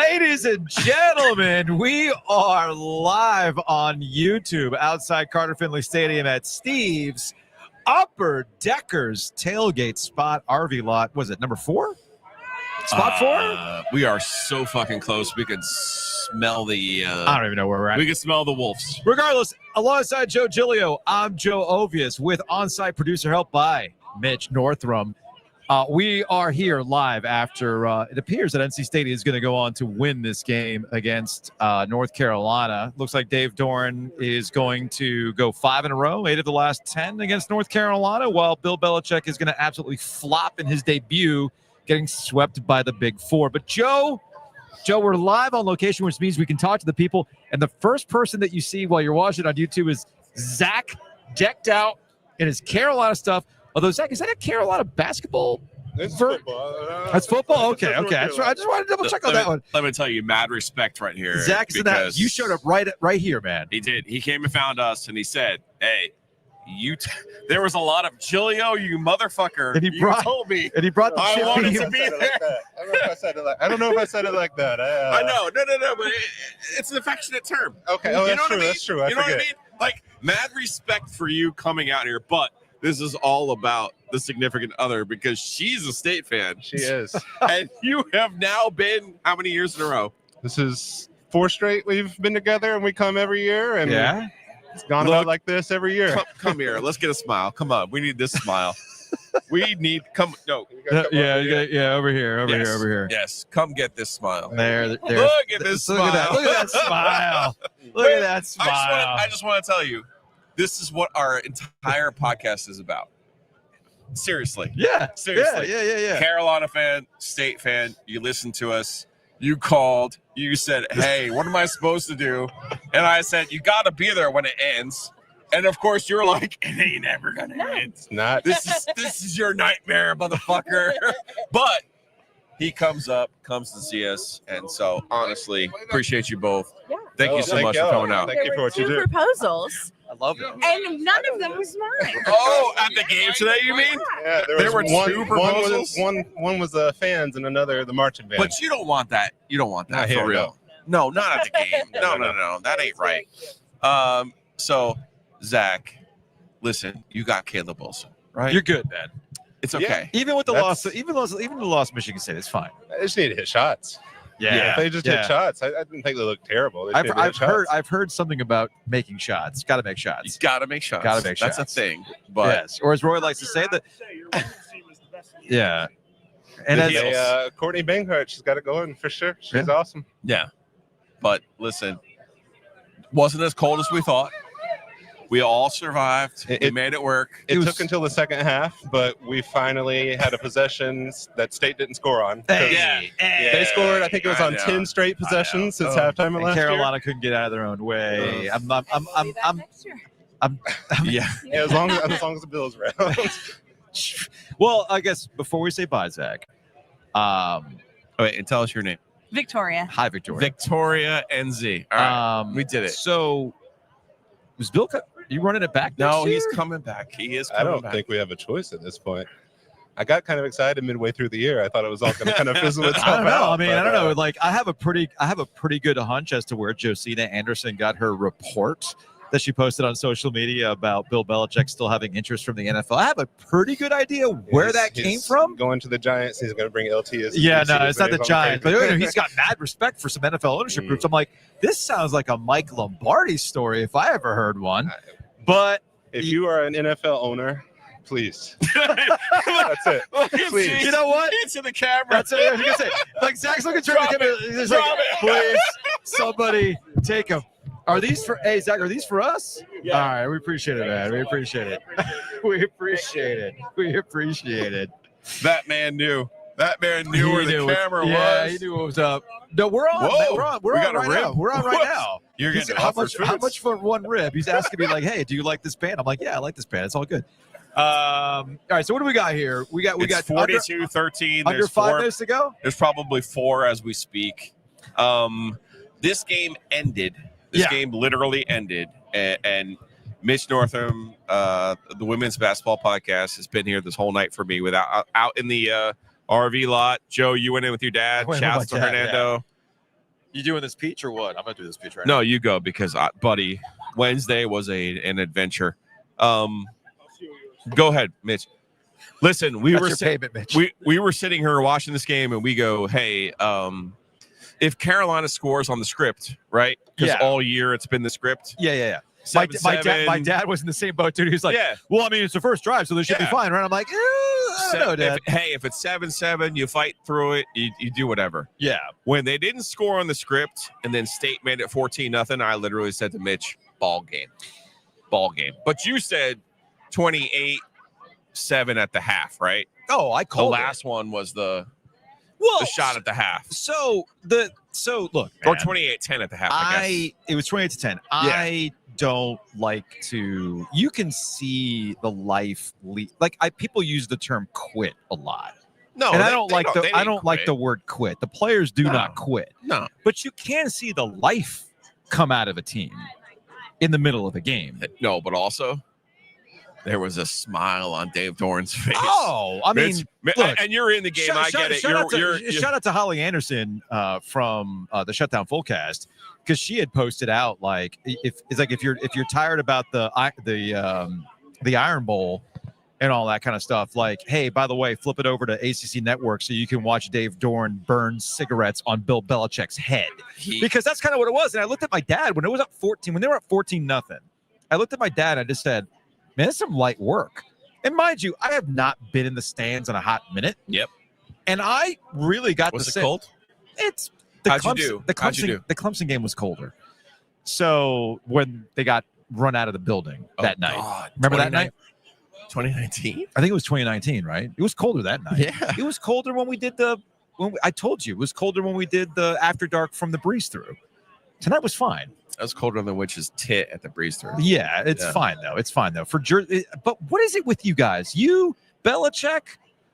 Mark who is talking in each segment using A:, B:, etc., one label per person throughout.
A: Ladies and gentlemen, we are live on YouTube outside Carter Finley Stadium at Steve's Upper Deckers tailgate spot RV lot. Was it number 4? Spot 4?
B: We are so fucking close. We can smell the...
A: I don't even know where we're at.
B: We can smell the wolves.
A: Regardless, alongside Joe Giglio, I'm Joe Ovies with on-site producer help by Mitch Northrum. We are here live after it appears that NC State is going to go on to win this game against North Carolina. Looks like Dave Doeren is going to go 5 in a row, 8 of the last 10 against North Carolina, while Bill Belichick is going to absolutely flop in his debut, getting swept by the Big Four. But Joe, we're live on location, which means we can talk to the people. And the first person that you see while you're watching on YouTube is Zach, decked out in his Carolina stuff. Although, Zach, is that a Carolina basketball?
C: It's football.
A: That's football? Okay. I just wanted to double check on that one.
B: Let me tell you, mad respect right here.
A: Zach's in that. You showed up right here, man.
B: He did. He came and found us, and he said, hey, there was a lot of Giglio, you motherfucker.
A: And he
B: told me.
A: And he brought the
B: I wanted to be there.
C: I don't know if I said it like that.
B: I know. No, but it's an affectionate term.
C: Okay.
B: You
C: Oh,
B: know
C: that's
B: what
C: true.
B: I mean?
C: That's true.
B: You know what I mean? Like, mad respect for you coming out here, but this is all about the significant other because she's a State fan.
C: She is.
B: And you have now been how many years in a row?
C: This is 4 straight we've been together, and we come every year, and it's gone about like this every year.
B: Come here. Let's get a smile. Come on. We need this smile. We need over here. Yes. Come get this smile.
A: There.
B: Look at this smile.
A: Look at that smile. Look at that smile.
B: I just want to tell you, this is what our entire podcast is about. Seriously.
A: Yeah.
B: Seriously.
A: Yeah.
B: Carolina fan, State fan, you listened to us. You called. You said, hey, what am I supposed to do? And I said, you got to be there when it ends. And, of course, you're like, it ain't ever going to end.
C: It's not.
B: This is your nightmare, motherfucker. But he comes to see us. And so, honestly, appreciate you both.
D: Yeah.
B: Thank you so much for coming out.
C: Thank you for what you do.
D: There were 2 proposals,
A: I love it.
D: and none of them was mine.
B: Oh, at the game today, you mean?
C: Yeah,
B: There were
C: one,
B: 2 proposals?
C: One was fans, and another the marching band.
B: But you don't want that. You don't want that
C: Not
B: for
C: here,
B: real. No, not at the game. No. That ain't right. So, Zach, listen, you got Caleb Wilson, right?
A: You're good, man.
B: It's okay.
A: Even with the loss, even the loss of Michigan State, it's fine.
C: They just need to hit shots.
A: Yeah.
C: If they just hit shots, I didn't think they looked terrible. They just need to hit shots.
A: I've heard something about making shots. Got to make shots.
B: You got to make shots.
A: Gotta make
B: That's
A: shots.
B: a thing. But
A: Yes. Or as Roy likes to say that. Yeah. And
B: The
A: as,
B: heels.
C: Courtney Banghart, she's got it going for sure. She's awesome.
B: yeah. But listen, wasn't as cold as we thought. We all survived. We made it work.
C: It took until the second half, but we finally had a possession that State didn't score on. They scored, I think it was on 10 straight possessions since halftime of last
A: Carolina couldn't get out of their own way.
D: As
C: long as the Bills were out.
A: Well, I guess before we say bye, Zach.
B: Wait, and tell us your name.
D: Victoria.
A: Hi, Victoria.
B: Victoria NZ. All right. We did it.
A: So, was Bill? You running it back?
B: No,
A: next year?
B: he's coming back. He is.
C: I don't think we have a choice at this point. I got kind of excited midway through the year. I thought it was all going to kind of fizzle itself out.
A: I don't know. I mean, I don't know. Like, I have a pretty good hunch as to where Josina Anderson got her report that she posted on social media about Bill Belichick still having interest from the NFL. I have a pretty good idea where that came from.
C: Going to the Giants, he's going to bring LT as
A: no, it's not the Giants, but he's got mad respect for some NFL ownership groups. I'm like, this sounds like a Mike Lombardi story if I ever heard one. But
C: if you are an NFL owner, please. That's it. Please.
A: You know what?
B: Into the camera.
A: That's what I was going to say. Like, Zach's looking through the camera. He's like, please, somebody take them. Are these for, hey, Zach, are these for us? Yeah. All right. We appreciate it, man. We appreciate it. We appreciate it.
B: That man knew. That man knew where the camera was.
A: Yeah, he knew what was up. No, we're on.
B: Whoa.
A: We're on
B: got a
A: right
B: rib?
A: now. We're on right now.
B: You're getting
A: how much for one rib? He's asking me like, hey, do you like this band? I'm like, yeah, I like this band. It's all good. All right. So what do we got here? We got
B: 42-13.
A: Under 5 minutes to go.
B: There's probably 4 as we speak. This game ended. This game literally ended, and Mitch Northrum, the Women's Basketball Podcast, has been here this whole night for me out in the RV lot. Joe, you went in with your dad. Shouts to Hernando.
A: You doing this peach or what? I'm gonna do this peach right
B: No, you go because, buddy, Wednesday was an adventure. Go ahead, Mitch. Listen, we were sitting here watching this game, and we go, hey, if Carolina scores on the script, right? Because all year it's been the script.
A: Yeah. My dad was in the same boat, dude. He was like, well, I mean, it's the first drive, so this should be fine, right? I'm like, I don't know, Dad.
B: If it's 7-7, you fight through it. You do whatever.
A: Yeah.
B: When they didn't score on the script, and then State made it 14-0, I literally said to Mitch, ball game. But you said 28-7 at the half, right?
A: Oh, I called
B: the last one was the shot at the half.
A: So look,
B: or 28-10 at the half. I guess
A: it was 28-10. Yeah. I don't like to. You can see the life people use the term quit a lot.
B: No,
A: and I don't like the word quit. The players do not quit.
B: No,
A: but you can see the life come out of a team in the middle of a game.
B: No, but also there was a smile on Dave Doeren's face.
A: Oh, I mean, look,
B: and you're in the game. I get it.
A: Shout out to Holly Anderson from the Shutdown Fullcast, because she had posted out like if you're tired about the Iron Bowl and all that kind of stuff, like, hey, by the way, flip it over to ACC Network so you can watch Dave Doeren burn cigarettes on Bill Belichick's head, because that's kind of what it was. And I looked at my dad when it was up 14, when they were up 14-0. I looked at my dad and I just said, man, it's some light work. And mind you, I have not been in the stands in a hot minute.
B: Yep.
A: And I really got
B: Was it cold?
A: It's
B: How'd you do?
A: The Clemson game was colder. So when they got run out of the building that night.
B: God.
A: Remember that night?
B: 2019?
A: I think it was 2019, right? It was colder that night.
B: Yeah.
A: It was colder when we did I told you, it was colder when we did the after dark from the breeze through. Tonight was fine.
B: That was colder than Witch's tit at the breeze through.
A: Yeah, it's fine though. It's fine though. For Jersey, but what is it with you guys? You, Belichick,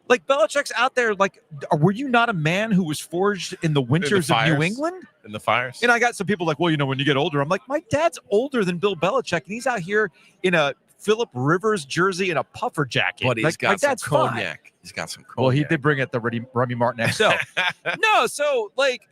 A: like Belichick's out there. Like, were you not a man who was forged in the winters of New England?
B: In the fires.
A: And I got some people like, well, when you get older, I'm like, my dad's older than Bill Belichick, and he's out here in a Phillip Rivers jersey and a puffer jacket.
B: But he's got some cognac. Fine. He's got some cognac.
A: Well, he did bring it the Remy Martin XL. No, so like,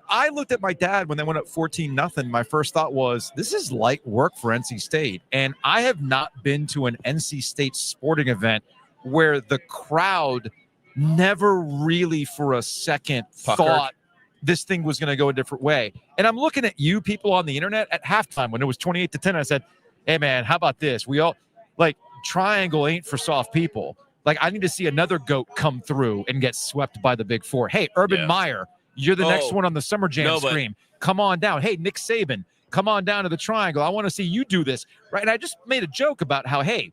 A: I looked at my dad when they went up 14-0. My first thought was, this is light work for NC State. And I have not been to an NC State sporting event where the crowd never really for a second thought this thing was going to go a different way. And I'm looking at you people on the internet at halftime when it was 28-10. I said, hey, man, how about this? We all, like, triangle ain't for soft people. Like, I need to see another goat come through and get swept by the big four. Hey, Urban Meyer, you're the next one on the Summer Jam stream. Come on down. Hey, Nick Saban, come on down to the triangle. I want to see you do this. Right. And I just made a joke about how, hey,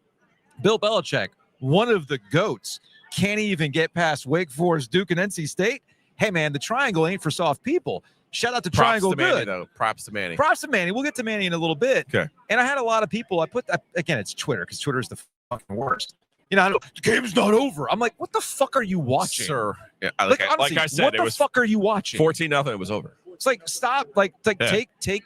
A: Bill Belichick, one of the GOATs, can't even get past Wake Forest, Duke, and NC State. Hey, man, the triangle ain't for soft people. Shout out to Triangle
B: Manny,
A: Good.
B: though. Props to Manny.
A: Props to Manny. We'll get to Manny in a little bit.
B: Okay.
A: And I had a lot of people. Again, it's Twitter, because Twitter is the fucking worst. The game's not over. I'm like, what the fuck are you watching,
B: sir? Yeah,
A: honestly,
B: like I said,
A: what the fuck are you watching?
B: 14-0. It was over.
A: It's like, stop. Take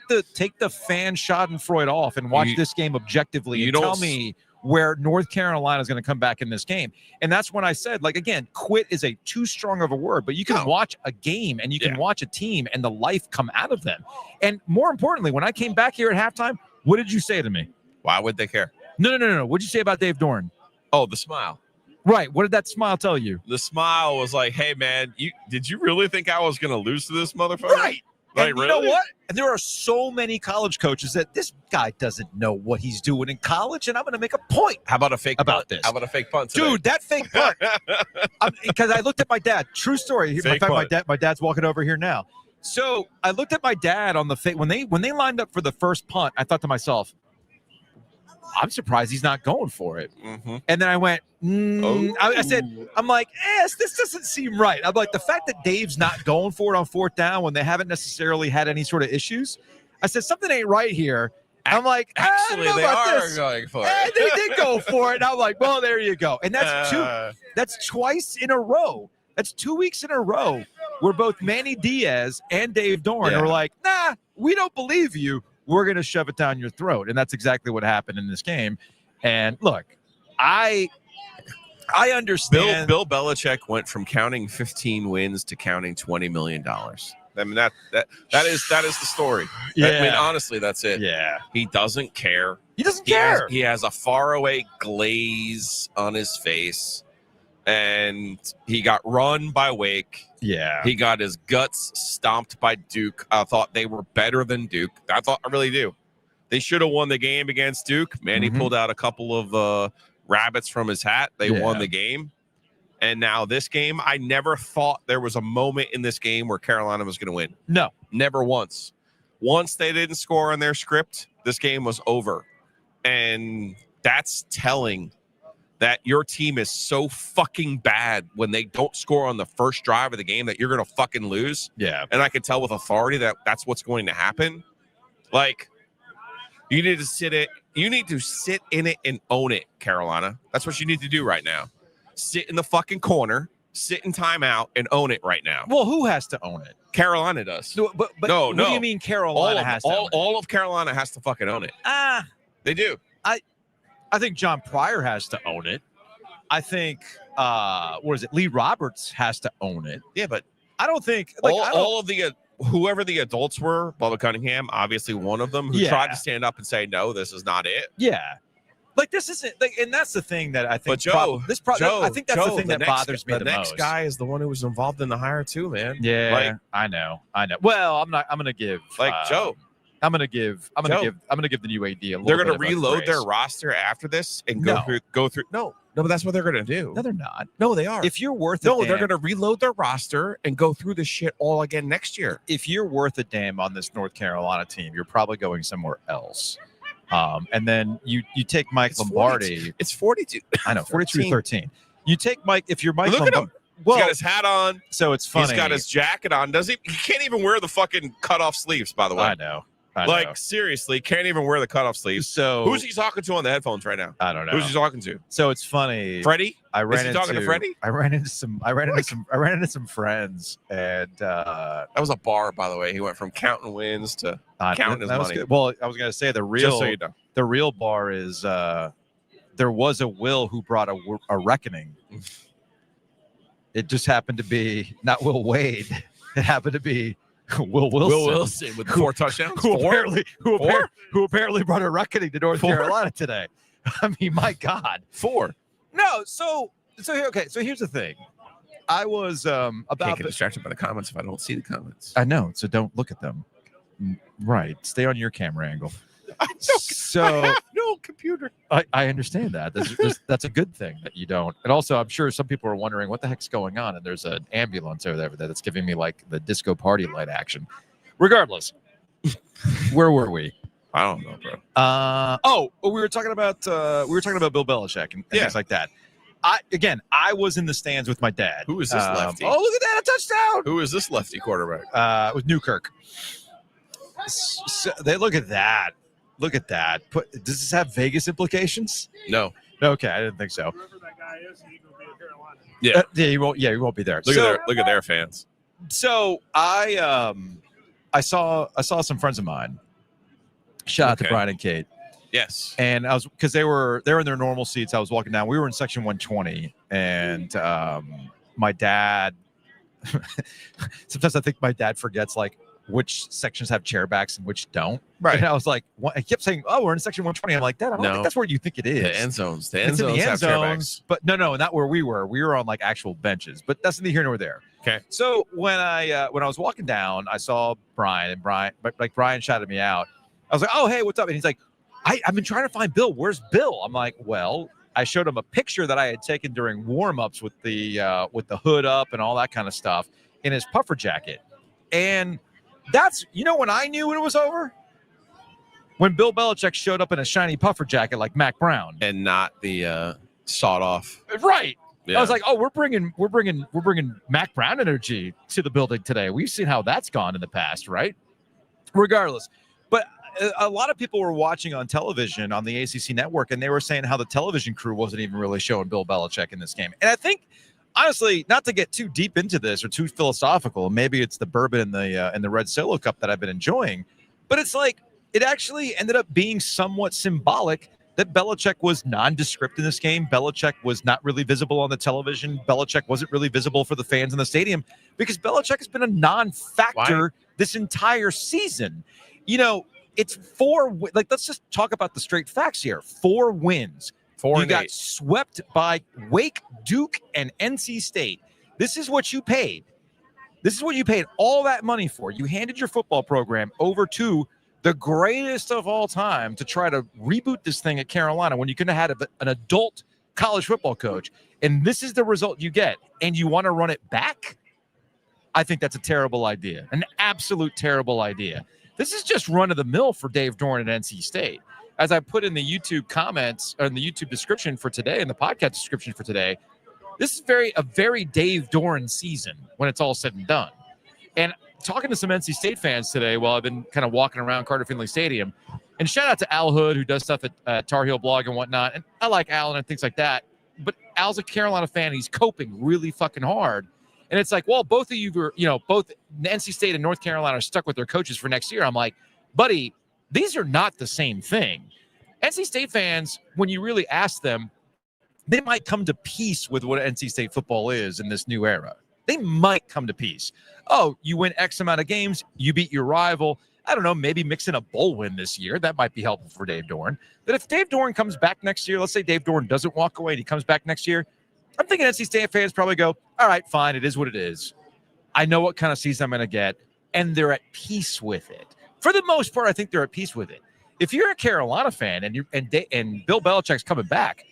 A: the fan Schadenfreude off and watch this game objectively. And tell me where North Carolina is going to come back in this game. And that's when I said, like, again, quit is a too strong of a word, but you can watch a game and you can watch a team and the life come out of them. And more importantly, when I came back here at halftime, what did you say to me?
B: Why would they care?
A: No. What did you say about Dave Doeren?
B: Oh, the smile.
A: Right. What did that smile tell you?
B: The smile was like, hey, man, did you really think I was going to lose to this motherfucker?
A: Right.
B: Like,
A: and
B: really?
A: You know what? And there are so many college coaches that this guy doesn't know what he's doing in college, and I'm going to make a point.
B: How about a fake
A: about
B: punt?
A: this?
B: How about a fake punt today?
A: Dude, that fake punt. Because I looked at my dad. True story. In fact, my dad's walking over here now. So I looked at my dad on the fake. When they lined up for the first punt, I thought to myself, I'm surprised he's not going for it.
B: Mm-hmm.
A: And then I went, I said, I'm like, this doesn't seem right. I'm like, the fact that Dave's not going for it on fourth down when they haven't necessarily had any sort of issues, I said, something ain't right here. I'm like,
B: actually, they are going for it.
A: They did go for it. And I'm like, well, there you go. And that's twice in a row. That's 2 weeks in a row where both Manny Diaz and Dave Doeren are like, nah, we don't believe you. We're going to shove it down your throat. And that's exactly what happened in this game. And look, I understand.
B: Bill Belichick went from counting 15 wins to counting $20 million. I mean, that is the story.
A: Yeah.
B: I mean, honestly, that's it.
A: Yeah.
B: He doesn't care.
A: He doesn't care.
B: He has a faraway glaze on his face, and he got run by Wake.
A: Yeah.
B: He got his guts stomped by Duke. I thought they were better than Duke. I really do. They should have won the game against Duke. Man, he pulled out a couple of rabbits from his hat. They won the game. And now this game, I never thought there was a moment in this game where Carolina was going to win.
A: No.
B: Never once. Once they didn't score on their script, this game was over. And that's telling that your team is so fucking bad when they don't score on the first drive of the game that you're going to fucking lose.
A: Yeah.
B: And I can tell with authority that that's what's going to happen. Like, you need to sit in it and own it, Carolina. That's what you need to do right now. Sit in the fucking corner, sit in timeout, and own it right now.
A: Well, who has to own it?
B: Carolina does.
A: No, but
B: no.
A: What do you mean Carolina has to own it?
B: All of Carolina has to fucking own it. They do.
A: I think John Pryor has to own it. I think Lee Roberts has to own it.
B: Yeah, but
A: I don't think
B: all of the whoever the adults were, Bubba Cunningham, obviously one of them, who tried to stand up and say, no, this is not it.
A: Yeah. Like, this isn't, like, and that's the thing that I think.
B: But Joe,
A: I think that's the thing that bothers me the most.
B: The next guy is the one who was involved in the hire too, man.
A: Yeah,
B: like,
A: I know. Well, I'm gonna give
B: Joe.
A: I'm gonna give the new AD a little.
B: They're gonna reload their roster after this and go through. No, but that's what they're gonna do.
A: No, they're not.
B: No, they are.
A: If you're worth
B: they're gonna reload their roster and go through this shit all again next year.
A: If you're worth a damn on this North Carolina team, you're probably going somewhere else. And then you take Mike Lombardi.
B: It's 42.
A: I know, 42-13. You take Mike. If you're Mike,
B: look at him.
A: Well,
B: he's got his hat on.
A: So it's funny.
B: He's got his jacket on. Does he? He can't even wear the fucking cutoff sleeves. By the way,
A: I know.
B: Seriously, can't even wear the cutoff sleeves.
A: So
B: who's he talking to on the headphones right now?
A: I don't know.
B: Who's he talking to?
A: So it's funny.
B: Freddie?
A: Is he
B: talking to Freddie?
A: I ran into some friends, and
B: that was a bar, by the way. He went from counting wins to counting his money.
A: Well, I was gonna say the real bar is there was a Will who brought a reckoning. It just happened to be not Will Wade. It happened to be Will Wilson
B: with 4 touchdowns.
A: Who apparently brought a reckoning to North Carolina today. I mean, my God.
B: 4.
A: No, so here's the thing. I was
B: can't get distracted by the comments if I don't see the comments.
A: I know, so don't look at them. Right. Stay on your camera angle.
B: I have no computer.
A: I understand that. That's a good thing that you don't. And also, I'm sure some people are wondering what the heck's going on. And there's an ambulance over there that's giving me like the disco party light action. Regardless, where were we?
B: I don't know, bro.
A: We were talking about Bill Belichick and things like that. I was in the stands with my dad.
B: Who is this lefty?
A: Oh, look at that, a touchdown!
B: Who is this lefty quarterback?
A: With Newkirk. So look at that. Look at that. Does this have Vegas implications?
B: No.
A: Okay, I didn't think so.
E: Whoever that guy is, he will be in Carolina.
B: Yeah.
A: He won't. Yeah, he won't be there.
B: Look at their fans.
A: So I saw some friends of mine. Shout out to Brian and Kate.
B: Yes.
A: And I was because they were in their normal seats. I was walking down. We were in section 120, and my dad. Sometimes I think my dad forgets like which sections have chairbacks and which don't.
B: Right.
A: And I was like, I kept saying, "Oh, we're in section 120." I'm like, Dad, I don't think that's where you think it is.
B: The end zones. The
A: end
B: zones have
A: chairбacks. But no, not where we were. We were on like actual benches. But that's neither here nor there.
B: Okay.
A: So when I was walking down, I saw Brian, but Brian shouted me out. I was like, "Oh, hey, what's up?" And he's like, I've been trying to find Bill. Where's Bill? I'm like, well, I showed him a picture that I had taken during warm-ups with the hood up and all that kind of stuff in his puffer jacket. And that's, when I knew it was over? When Bill Belichick showed up in a shiny puffer jacket like Mac Brown.
B: And not the sawed off.
A: Right.
B: Yeah.
A: I was like, oh, we're bringing Mac Brown energy to the building today. We've seen how that's gone in the past, right? Regardless. But a lot of people were watching on television on the ACC network, and they were saying how the television crew wasn't even really showing Bill Belichick in this game. And I think, honestly, not to get too deep into this or too philosophical, maybe it's the bourbon and the red Solo cup that I've been enjoying, but it's like it actually ended up being somewhat symbolic that Belichick was nondescript in this game. Belichick was not really visible on the television. Belichick wasn't really visible for the fans in the stadium because Belichick has been a non-factor this entire season. You know, it's 4, like, let's just talk about the straight facts here. 4 wins. You got swept by Wake, Duke, and NC State. This is what you paid. This is what you paid all that money for. You handed your football program over to the greatest of all time to try to reboot this thing at Carolina when you could have had an adult college football coach. And this is the result you get. And you want to run it back? I think that's a terrible idea. An absolute terrible idea. This is just run-of-the-mill for Dave Doeren at NC State. As I put in the YouTube comments, or in the YouTube description for today, in the podcast description for today, this is a very Dave Doeren season when it's all said and done. And talking to some NC State fans today while I've been kind of walking around Finley Stadium, and shout out to Al Hood, who does stuff at Tar Heel Blog and whatnot. And I like Al and things like that. But Al's a Carolina fan. And he's coping really fucking hard. And it's like, well, both of you were, both NC State and North Carolina are stuck with their coaches for next year. I'm like, buddy, these are not the same thing. NC State fans, when you really ask them, they might come to peace with what NC State football is in this new era. They might come to peace. Oh, you win X amount of games, you beat your rival. I don't know, maybe mix in a bowl win this year. That might be helpful for Dave Doeren. But if Dave Doeren comes back next year, let's say Dave Doeren doesn't walk away and he comes back next year, I'm thinking NC State fans probably go, all right, fine, it is what it is. I know what kind of season I'm going to get, and they're at peace with it. For the most part, I think they're at peace with it. If you're a Carolina fan and Bill Belichick's coming back,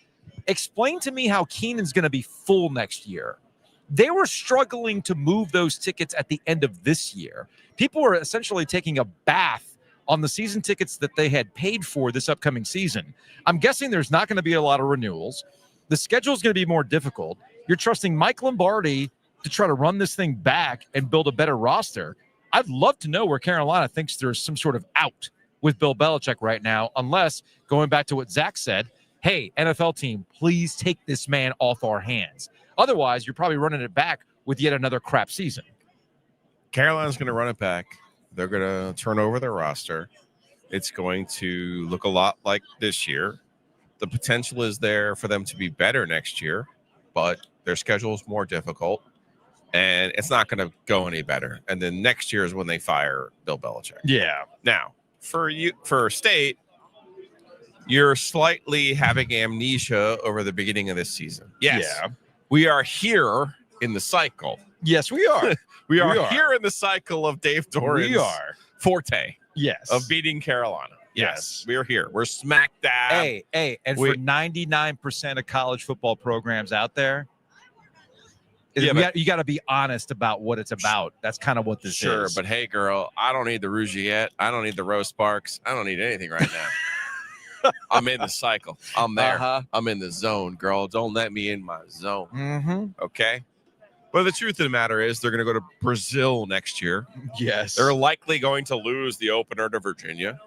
A: explain to me how Keenan's going to be full next year. They were struggling to move those tickets at the end of this year. People were essentially taking a bath on the season tickets that they had paid for this upcoming season. I'm guessing there's not going to be a lot of renewals. The schedule is going to be more difficult. You're trusting Mike Lombardi to try to run this thing back and build a better roster. I'd love to know where Carolina thinks there's some sort of out with Bill Belichick right now, unless, going back to what Zach said, hey, NFL team, please take this man off our hands. Otherwise, you're probably running it back with yet another crap season.
B: Carolina's going to run it back. They're going to turn over their roster. It's going to look a lot like this year. The potential is there for them to be better next year, but their schedule is more difficult, and it's not going to go any better. And then next year is when they fire Bill Belichick.
A: Yeah.
B: Now, for State, you're slightly having amnesia over the beginning of this season. Yes. Yeah. We are here in the cycle.
A: Yes, we are.
B: we are here in the cycle of Dave Doeren's forte.
A: Yes.
B: Of beating Carolina. Yes. We're here. We're smack dab.
A: Hey, and for 99% of college football programs out there, you got to be honest about what it's about. That's kind of what this is.
B: Sure, but hey, girl, I don't need the Rougiette. I don't need the Rose Sparks. I don't need anything right now. I'm in the cycle. I'm there. I'm in the zone, girl. Don't let me in my zone.
A: Mm-hmm.
B: Okay? But the truth of the matter is they're going to go to Brazil next year.
A: Yes.
B: They're likely going to lose the opener to Virginia.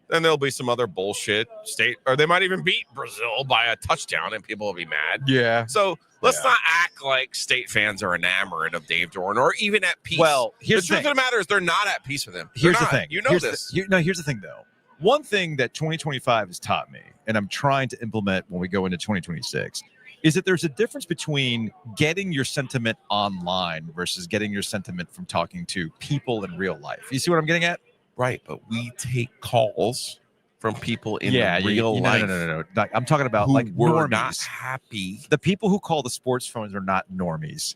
B: Then there'll be some other bullshit state, or they might even beat Brazil by a touchdown and people will be mad.
A: Yeah.
B: So let's not act like State fans are enamored of Dave Doeren or even at peace.
A: Well,
B: the truth of the matter is they're not at peace with him.
A: Here's the thing.
B: You know this.
A: Here's the thing, though. One thing that 2025 has taught me, and I'm trying to implement when we go into 2026, is that there's a difference between getting your sentiment online versus getting your sentiment from talking to people in real life. You see what I'm getting at?
B: Right, but we take calls from people in real life.
A: No. I'm talking about
B: who
A: like
B: were
A: normies.
B: Not happy.
A: The people who call the sports phones are not normies.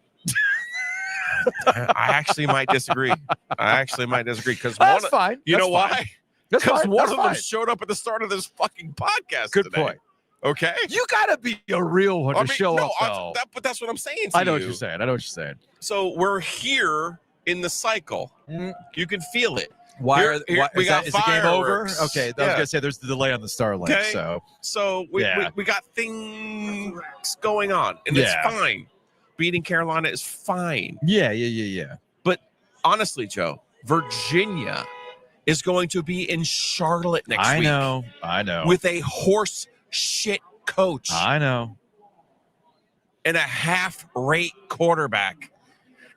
B: I actually might disagree. Because
A: that's fine.
B: You know why? Because one of them showed up at the start of this fucking podcast.
A: Good
B: today.
A: point.
B: Okay,
A: you gotta be a real one to show up. Though.
B: But that's what I'm saying.
A: I know what you're saying. So
B: we're here in the cycle.
A: Mm-hmm.
B: You can feel it.
A: Why
B: we got
A: is the game over?
B: fireworks.
A: Okay, I was gonna say there's the delay on the Starlink.
B: Okay. So we got things going on, and it's fine. Beating Carolina is fine.
A: Yeah.
B: But honestly, Joe, Virginia is going to be in Charlotte next week.
A: I know.
B: With a horse shit coach.
A: I know.
B: And a half-rate quarterback.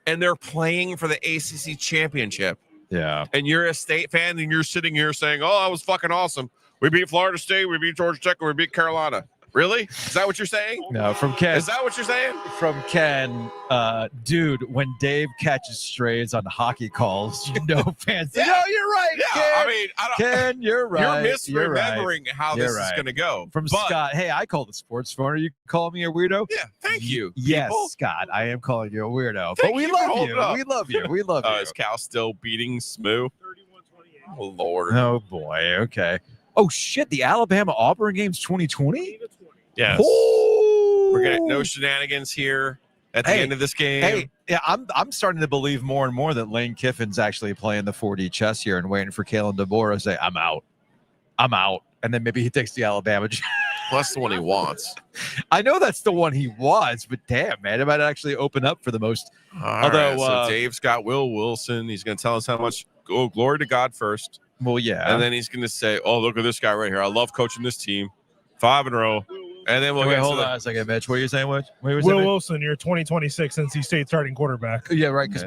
B: And they're playing for the ACC championship.
A: Yeah.
B: And you're a State fan, and you're sitting here saying, "Oh, that was fucking awesome. We beat Florida State, we beat Georgia Tech, and we beat Carolina." Really? Is that what you're saying?
A: No, from Ken.
B: Is that what you're saying?
A: From Ken, dude, when Dave catches strays on hockey calls, fans say, "No, you're right,
B: Yeah,
A: Ken.
B: I mean, I don't.
A: Ken, you're right.
B: You're misremembering how
A: You're
B: this is
A: right.
B: going to go.
A: From
B: But-
A: Scott, hey, I call the sports phone. Are you calling me a weirdo?
B: Yeah, thank you.
A: Yes,
B: people.
A: Scott, I am calling you a weirdo.
B: Thank
A: But we
B: you for
A: love
B: holding
A: you.
B: up.
A: We love you. We love you.
B: Is Cal still beating Smoo?
E: 31-28.
B: Oh, Lord.
A: Oh, boy. Okay. Oh, shit. The Alabama-Auburn game's 2020?
B: Yes.
A: Oh.
B: We're getting no shenanigans here at the
A: Hey,
B: end of this game.
A: Hey, yeah, I'm starting to believe more and more that Lane Kiffin's actually playing the 4D chess here and waiting for Kalen DeBoer to say, I'm out. And then maybe he takes the Alabama job.
B: Well, that's the one he wants.
A: I know that's the one he wants, but damn, man, it might actually open up for the most.
B: Although, so Dave's got Will Wilson. He's going to tell us how much glory to God first.
A: Well, yeah.
B: And then he's going to say, "Oh, look at this guy right here. I love coaching this team. 5 in a row." And then we'll
A: Wait,
B: get
A: hold
B: to
A: on a second, Mitch. What are you saying, Mitch?
E: Will Wilson, your 2026 NC State starting quarterback.
A: Yeah, right. Because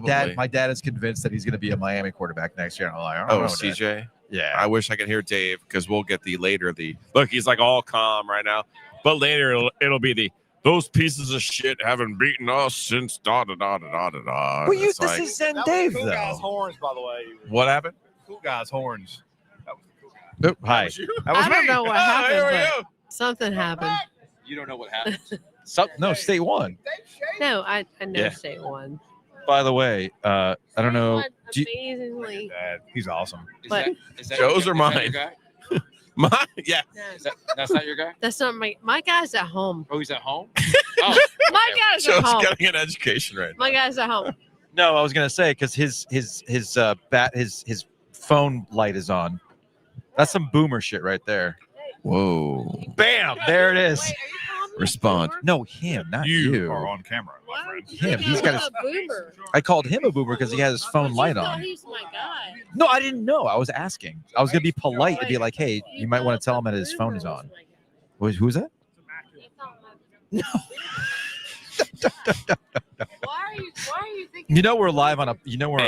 B: Yeah,
A: my dad is convinced that he's going to be a Miami quarterback next year. And I'm like, I don't
B: Oh,
A: know,
B: CJ.
A: Dad. Yeah.
B: I wish I could hear Dave because we'll get the later. Look, he's like all calm right now. But later it'll be those pieces of shit haven't beaten us since da da da da da da da.
A: Well,
B: It's
A: this
B: like,
A: is Zen Dave,
F: Cool guy's
A: though.
F: horns, by the way.
B: what happened?
F: Cool guy's horns. That was the cool guy.
A: Oh, hi.
B: That was
G: I don't
B: me.
G: know what
B: Oh,
G: happened,
B: here we
G: but
B: go.
G: something happened.
F: You don't know what happened.
A: No, State won.
G: No, I know
B: Yeah.
G: State won.
A: By the way, I don't know.
G: Won
A: Do you-
G: amazingly.
A: Dad, he's awesome.
G: But-
F: Is that
B: Joe's
F: your,
B: or
F: is that
B: mine?
F: your guy?
B: Yeah.
G: No,
F: That's not your guy?
G: that's not my guy's at home.
F: Oh, he's at home? Oh,
G: My guy's at
B: Joe's
G: home.
B: getting an education right now.
G: My guy's at home.
A: No, I was gonna say because his phone light is on. That's some boomer shit right there.
B: Whoa.
A: Bam! There it is.
G: Wait, are you calling me a
B: Respond.
G: boomer?
A: No, him, not you.
E: are on camera, my
G: Why
E: friend.
G: would you
A: Him,
G: think
A: he's
G: I
A: got
G: was
A: his-
G: a boomer.
A: I called him a boomer because he has his phone light
G: You thought
A: on.
G: He's my guy.
A: No, I didn't know. I was asking. I was gonna be polite and be like, "Hey, you might want to tell him that his phone is on." Who's that?
G: No. Why are you thinking?
A: You know we're live on
B: Hey,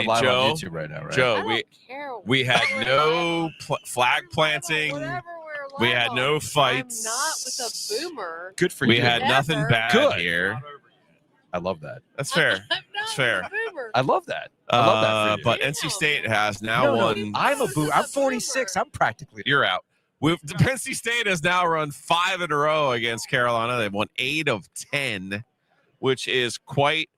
A: live
B: Joe.
A: on YouTube right now, right?
B: Joe,
G: I don't care
B: we had
G: what
B: no flag planting.
G: Whatever we're
B: We
G: live
B: had
G: on.
B: no fights.
G: I'm not with a boomer.
A: Good for
B: We
A: you.
B: had nothing
G: Never.
B: bad
A: Good.
B: here.
A: I love that.
B: That's fair.
G: I'm not
B: It's fair.
G: with a boomer.
A: I love that. I love that for you.
B: But NC State has now
A: No,
B: won.
A: I'm a boomer. I'm 46. I'm practically.
B: You're out. NC State has now run 5 in a row against Carolina. They've won 8 of 10, which is quite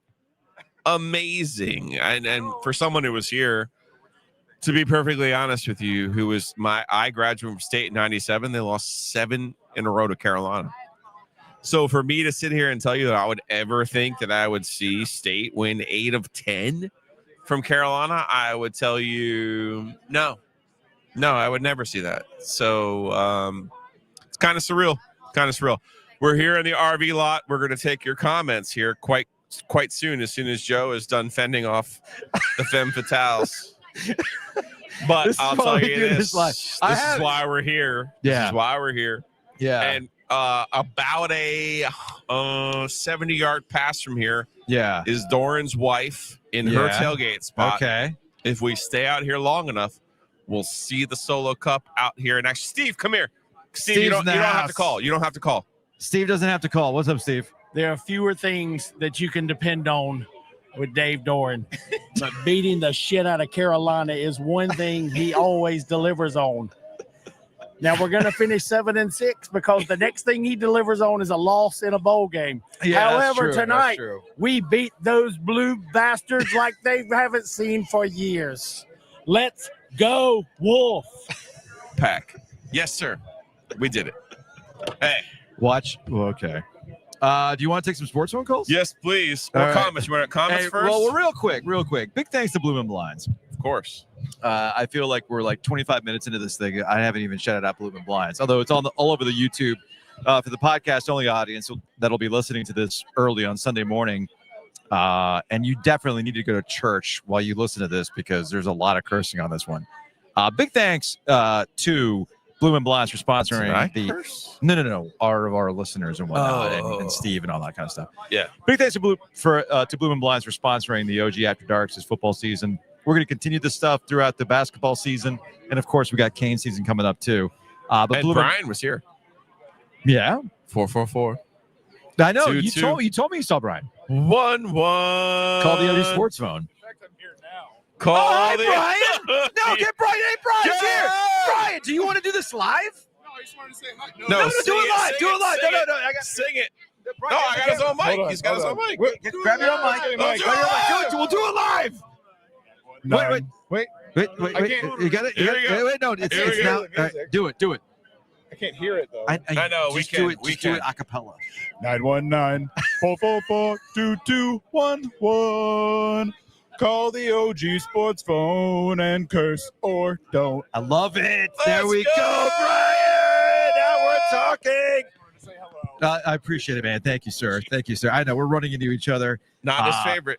B: amazing. And for someone who was here, to be perfectly honest with you, I graduated from State in 97. They lost 7 in a row to Carolina. So for me to sit here and tell you that I would ever think that I would see State win 8 of 10 from Carolina, I would tell you no. No, I would never see that. So it's kind of surreal. We're here in the RV lot. We're going to take your comments here quite soon as Joe is done fending off the femme fatales. But
A: This is
B: I'll
A: why
B: tell
A: we
B: you
A: do
B: this.
A: this live.
B: This is why we're here.
A: Yeah.
B: This is why we're here.
A: Yeah.
B: And about a 70-yard pass from here
A: Yeah.
B: is Doeren's wife in her
A: Yeah.
B: tailgate spot.
A: Okay.
B: If we stay out here long enough, we'll see the Solo Cup out here. And actually, Steve, come here. Steve, you don't have to
A: house.
B: call. You don't have to call.
A: Steve doesn't have to call. What's up, Steve?
H: There are fewer things that you can depend on with Dave Doeren, but beating the shit out of Carolina is one thing he always delivers on. Now we're going to finish 7-6 because the next thing he delivers on is a loss in a bowl game. However, tonight we beat those blue bastards like they haven't seen for years. Let's go, Wolf.
B: Pack. Yes, sir. We did it. Hey.
A: Watch. Well, okay. Do you want to take some sports phone calls?
B: Yes, please.
A: All
B: Or
A: right.
B: comments. You want comments
A: Hey,
B: first?
A: well, real quick. Big thanks to Bloomin Blinds.
B: Of course.
A: I feel like we're like 25 minutes into this thing. I haven't even shouted out Bloomin Blinds, although it's all over the YouTube for the podcast only audience that'll be listening to this early on Sunday morning. And you definitely need to go to church while you listen to this because there's a lot of cursing on this one. Big thanks to Bloomin Blinds for sponsoring No, our listeners and whatnot, and Steve and all that kind of stuff.
B: Yeah.
A: Big thanks to Bloomin Blinds for sponsoring the OG After Darks this football season. We're going to continue this stuff throughout the basketball season. And, of course, we got Kane season coming up, too. But
B: And Brian was here.
A: Yeah.
B: 444.
A: I know.
B: 2-2.
A: You told me you saw Brian.
B: 1-1.
A: Call the OD Sports phone.
B: Call
A: Brian. No, get Brian. Hey, Brian's here. Brian, do you want to do this live?
F: No, I just wanted to say hi.
B: No,
A: do it live. Do it live. No. I got
B: Sing it. No, I got his own mic. He's got his own mic.
A: Grab your own mic. We'll do it live. Wait.
F: I can't-
A: You got it.
B: Here we go.
A: Wait. No, it's now. All right, do it.
F: I can't hear it though.
B: I know, we
A: Just
B: can,
A: do it.
B: we
A: Just do it
B: can.
A: a cappella.
F: 919-444-2211. Call the OG Sports phone and curse or don't.
A: I love it.
B: Let's
A: There we
B: go.
A: go, Brian. Now we're talking. I appreciate it, man. Thank you, sir. I know we're running into each other.
B: Not his favorite.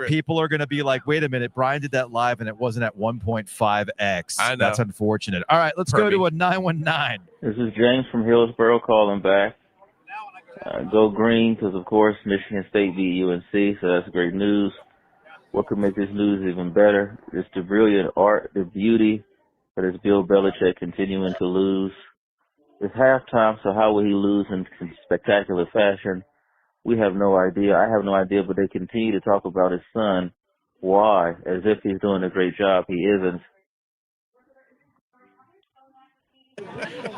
A: People are going to be like, wait a minute, Brian did that live and it wasn't at 1.5x.
B: I know.
A: That's unfortunate. All right, let's go to a 919.
I: This is James from Hillsborough calling back. Go green because, of course, Michigan State beat UNC, so that's great news. What could make this news even better is the brilliant art, the beauty that is Bill Belichick continuing to lose. It's halftime, so how will he lose in spectacular fashion? We have no idea. I have no idea, but they continue to talk about his son. Why? As if he's doing a great job. He isn't.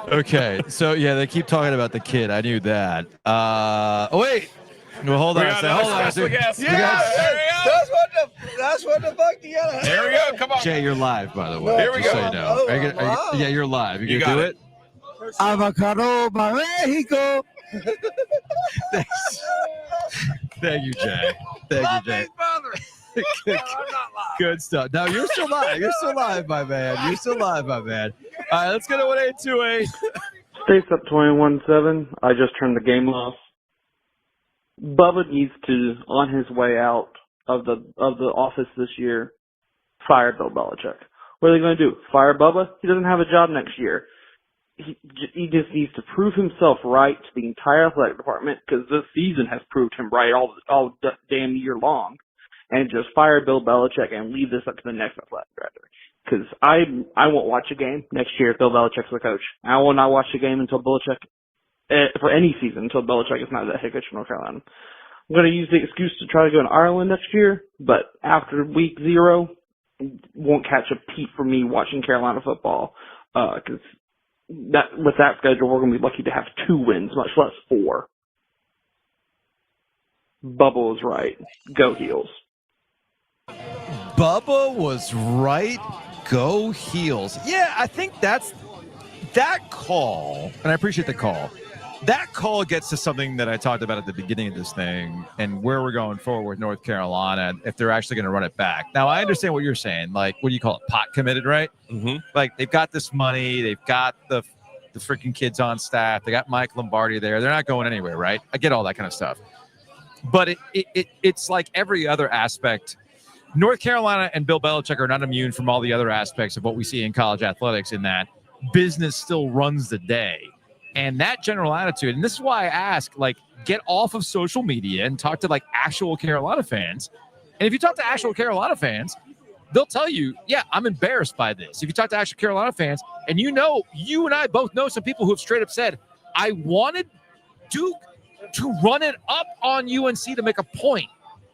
A: Okay, so yeah, they keep talking about the kid. I knew that. Wait. Well, hold on.
J: That's what the fuck you gotta have.
B: There we go. Come on.
A: Jay, you're live, by the way.
B: Here we
A: just
B: go.
A: So you know. Yeah, you're live. You
B: got
A: gonna do
B: it.
A: it?
J: Avocado Mexico.
A: Thank you, Jay. Good stuff. No, you're still live. You're still live, my man. All right, let's go to 1828.
K: States up 21-7. I just turned the game off. Bubba needs to, on his way out of the office this year, fire Bill Belichick. What are they going to do? Fire Bubba? He doesn't have a job next year. He just needs to prove himself right to the entire athletic department because this season has proved him right all damn year long. And just fire Bill Belichick and leave this up to the next athletic director. Because I won't watch a game next year if Bill Belichick's the coach. I will not watch a game until Belichick, for any season, until Belichick is not the head coach of North Carolina. I'm going to use the excuse to try to go to Ireland next year, but after week 0, won't catch a peep from me watching Carolina football. Because with that schedule, we're going to be lucky to have 2 wins, much less 4. Bubba was right. Go Heels.
A: Bubba was right. Go Heels. Yeah, I think that's that call, and I appreciate the call. That call gets to something that I talked about at the beginning of this thing and where we're going forward with North Carolina, if they're actually going to run it back. Now, I understand what you're saying. Like, what do you call it? Pot committed, right?
B: Mm-hmm.
A: Like, they've got this money. They've got the freaking kids on staff. They got Mike Lombardi there. They're not going anywhere, right? I get all that kind of stuff. But it's like every other aspect. North Carolina and Bill Belichick are not immune from all the other aspects of what we see in college athletics, in that business still runs the day. And that general attitude, and this is why I ask, like, get off of social media and talk to, like, actual Carolina fans. And if you talk to actual Carolina fans, they'll tell you, yeah, I'm embarrassed by this. If you talk to actual Carolina fans, and you and I both know some people who have straight up said, I wanted Duke to run it up on UNC to make a point.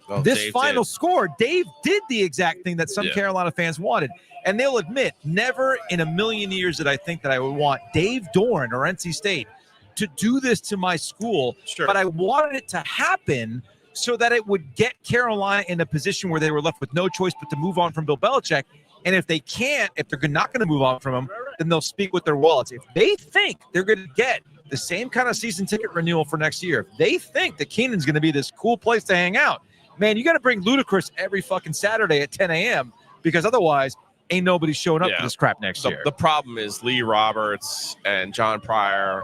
B: Well,
A: This
B: Dave
A: final
B: did.
A: score, Dave did the exact thing that some Carolina fans wanted. And they'll admit, never in a million years did I think that I would want Dave Doeren or NC State to do this to my school.
B: Sure.
A: But I wanted it to happen so that it would get Carolina in a position where they were left with no choice but to move on from Bill Belichick. And if they can't, if they're not going to move on from him, then they'll speak with their wallets. If they think they're going to get the same kind of season ticket renewal for next year, if they think that Keenan's going to be this cool place to hang out, man, you got to bring Ludacris every fucking Saturday at 10 a.m. because otherwise ain't nobody showing up for this crap next year.
B: The problem is Lee Roberts and John Pryor,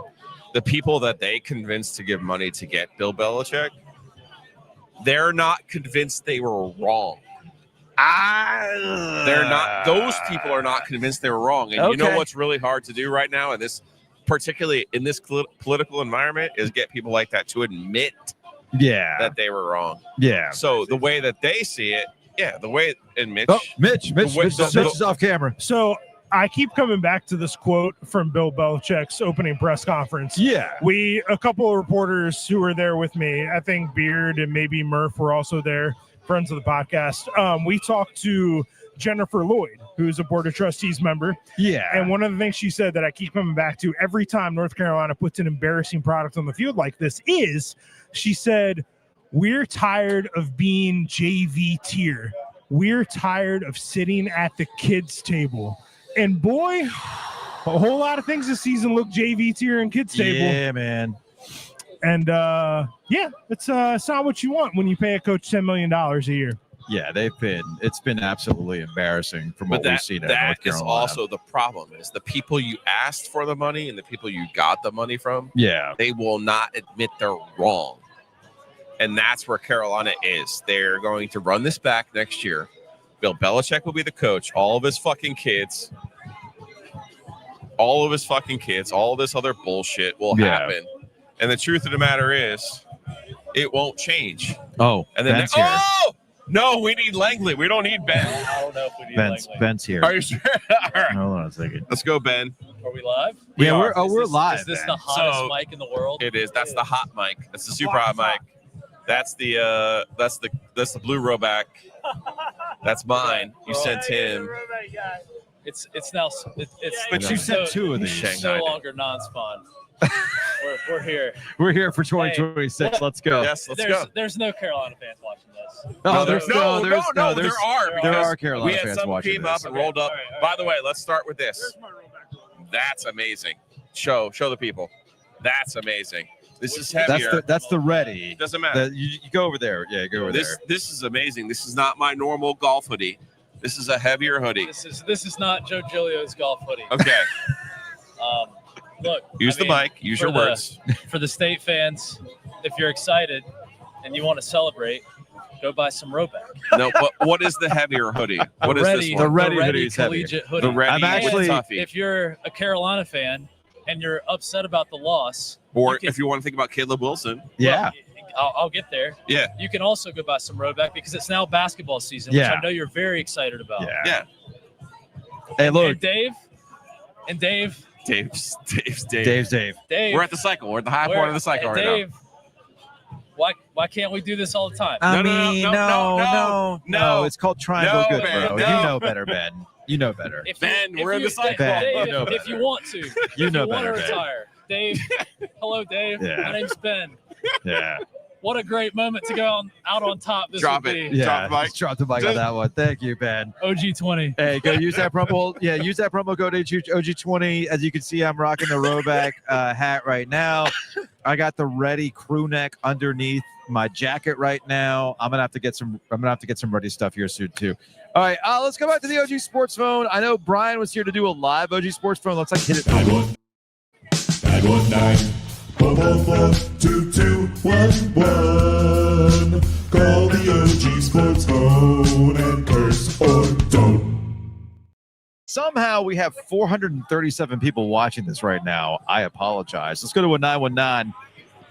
B: the people that they convinced to give money to get Bill Belichick, they're not convinced they were wrong. They're not. Those people are not convinced they were wrong. And you know what's really hard to do right now, and this, particularly in this political environment, is get people like that to admit that they were wrong.
A: Yeah.
B: So the way that they see it the way and Mitch.
A: Oh, Mitch
B: The way-
A: is off camera.
E: So I keep coming back to this quote from Bill Belichick's opening press conference.
A: Yeah.
E: A couple of reporters who were there with me, I think Beard and maybe Murph were also there, friends of the podcast. We talked to Jennifer Lloyd, who's a Board of Trustees member.
A: Yeah.
E: And one of the things she said that I keep coming back to every time North Carolina puts an embarrassing product on the field like this is, she said, we're tired of being JV tier. We're tired of sitting at the kids' table. And boy, a whole lot of things this season look JV tier and kids' table.
A: Yeah, man.
E: And it's not what you want when you pay a coach $10 million a year.
A: Yeah, it's been absolutely embarrassing from what we've seen at North
B: That is
A: Carolina.
B: also the problem is the people you asked for the money and the people you got the money from.
A: Yeah.
B: They will not admit they're wrong. And that's where Carolina is. They're going to run this back next year. Bill Belichick will be the coach. All of his fucking kids. All this other bullshit will happen. And the truth of the matter is, it won't change.
A: Oh,
B: and then
A: Ben's here.
B: No, we need Langley. We don't need Ben.
L: I don't know if we need
A: Ben's here.
B: Are you sure? All right.
A: Hold on a second.
B: Let's go, Ben.
L: Are we live?
A: Yeah, we're live.
L: Is this
A: Ben.
L: the hottest
B: So,
L: mic in the world?
B: It is. That's the hot mic. That's the super hot mic. That's the blue rowback. That's mine. You sent him.
L: It's now.
A: But you sent two of these.
L: It's no longer non-spawn. we're here.
A: We're here for 2026. Let's go.
B: Yes, let's go.
L: There's no Carolina fans watching this.
A: Oh,
B: there are
A: Carolina
B: we had
A: fans
B: some
A: watching
B: came
A: this.
B: up and rolled up. By the way, let's start with this. That's amazing. Show the people. That's amazing. This is heavier.
A: That's the ready.
B: Doesn't matter.
A: You go over there. Yeah, go over there.
B: This is amazing. This is not my normal golf hoodie. This is a heavier hoodie.
L: This is not Joe Giglio's golf hoodie.
B: Okay.
L: Look.
B: Use the mic. Use your words.
L: For the state fans, if you're excited and you want to celebrate, go buy some Roback.
B: No, what is the heavier hoodie? What is this one?
A: The ready hoodie is
L: collegiate hoodie.
B: The ready
A: I'm actually.
L: If you're a Carolina fan and you're upset about the loss,
B: Or if you want to think about Caleb Wilson.
A: Yeah.
L: I'll get there.
B: Yeah.
L: You can also go buy some Roback because it's now basketball season, which I know you're very excited about.
B: Yeah.
A: Hey, look.
L: And Dave.
B: Dave's
L: Dave.
B: We're at the cycle. We're at the high point of the cycle right
L: Dave, why can't we do this all the time?
A: No. It's called Triangle Good,
B: Ben,
A: bro.
B: no.
A: You know better, Ben. You know better.
B: We're in the cycle.
A: Ben,
L: Dave, if you want to,
A: You know
L: if you want
A: better,
L: to
A: Ben.
L: retire, Dave. Hello, Dave.
A: Yeah.
L: My name's Ben.
A: Yeah.
L: What a great moment to go out on top. This
B: Drop
L: would
B: it.
L: be.
A: Yeah.
B: Drop the mic.
A: Just drop the mic on that one. Thank you, Ben.
L: OG20.
A: Hey, go use that promo. Yeah, use that promo code OG20. As you can see, I'm rocking the Roback hat right now. I got the ready crew neck underneath my jacket right now. I'm gonna have to get some ready stuff here soon too. All right, let's go back to the OG Sports Phone. I know Brian was here to do a live OG Sports Phone. Looks like hit it.
M: 919 444 2211. Call the OG Sports Phone and curse or don't.
A: Somehow we have 437 people watching this right now. I apologize. Let's go to a 919.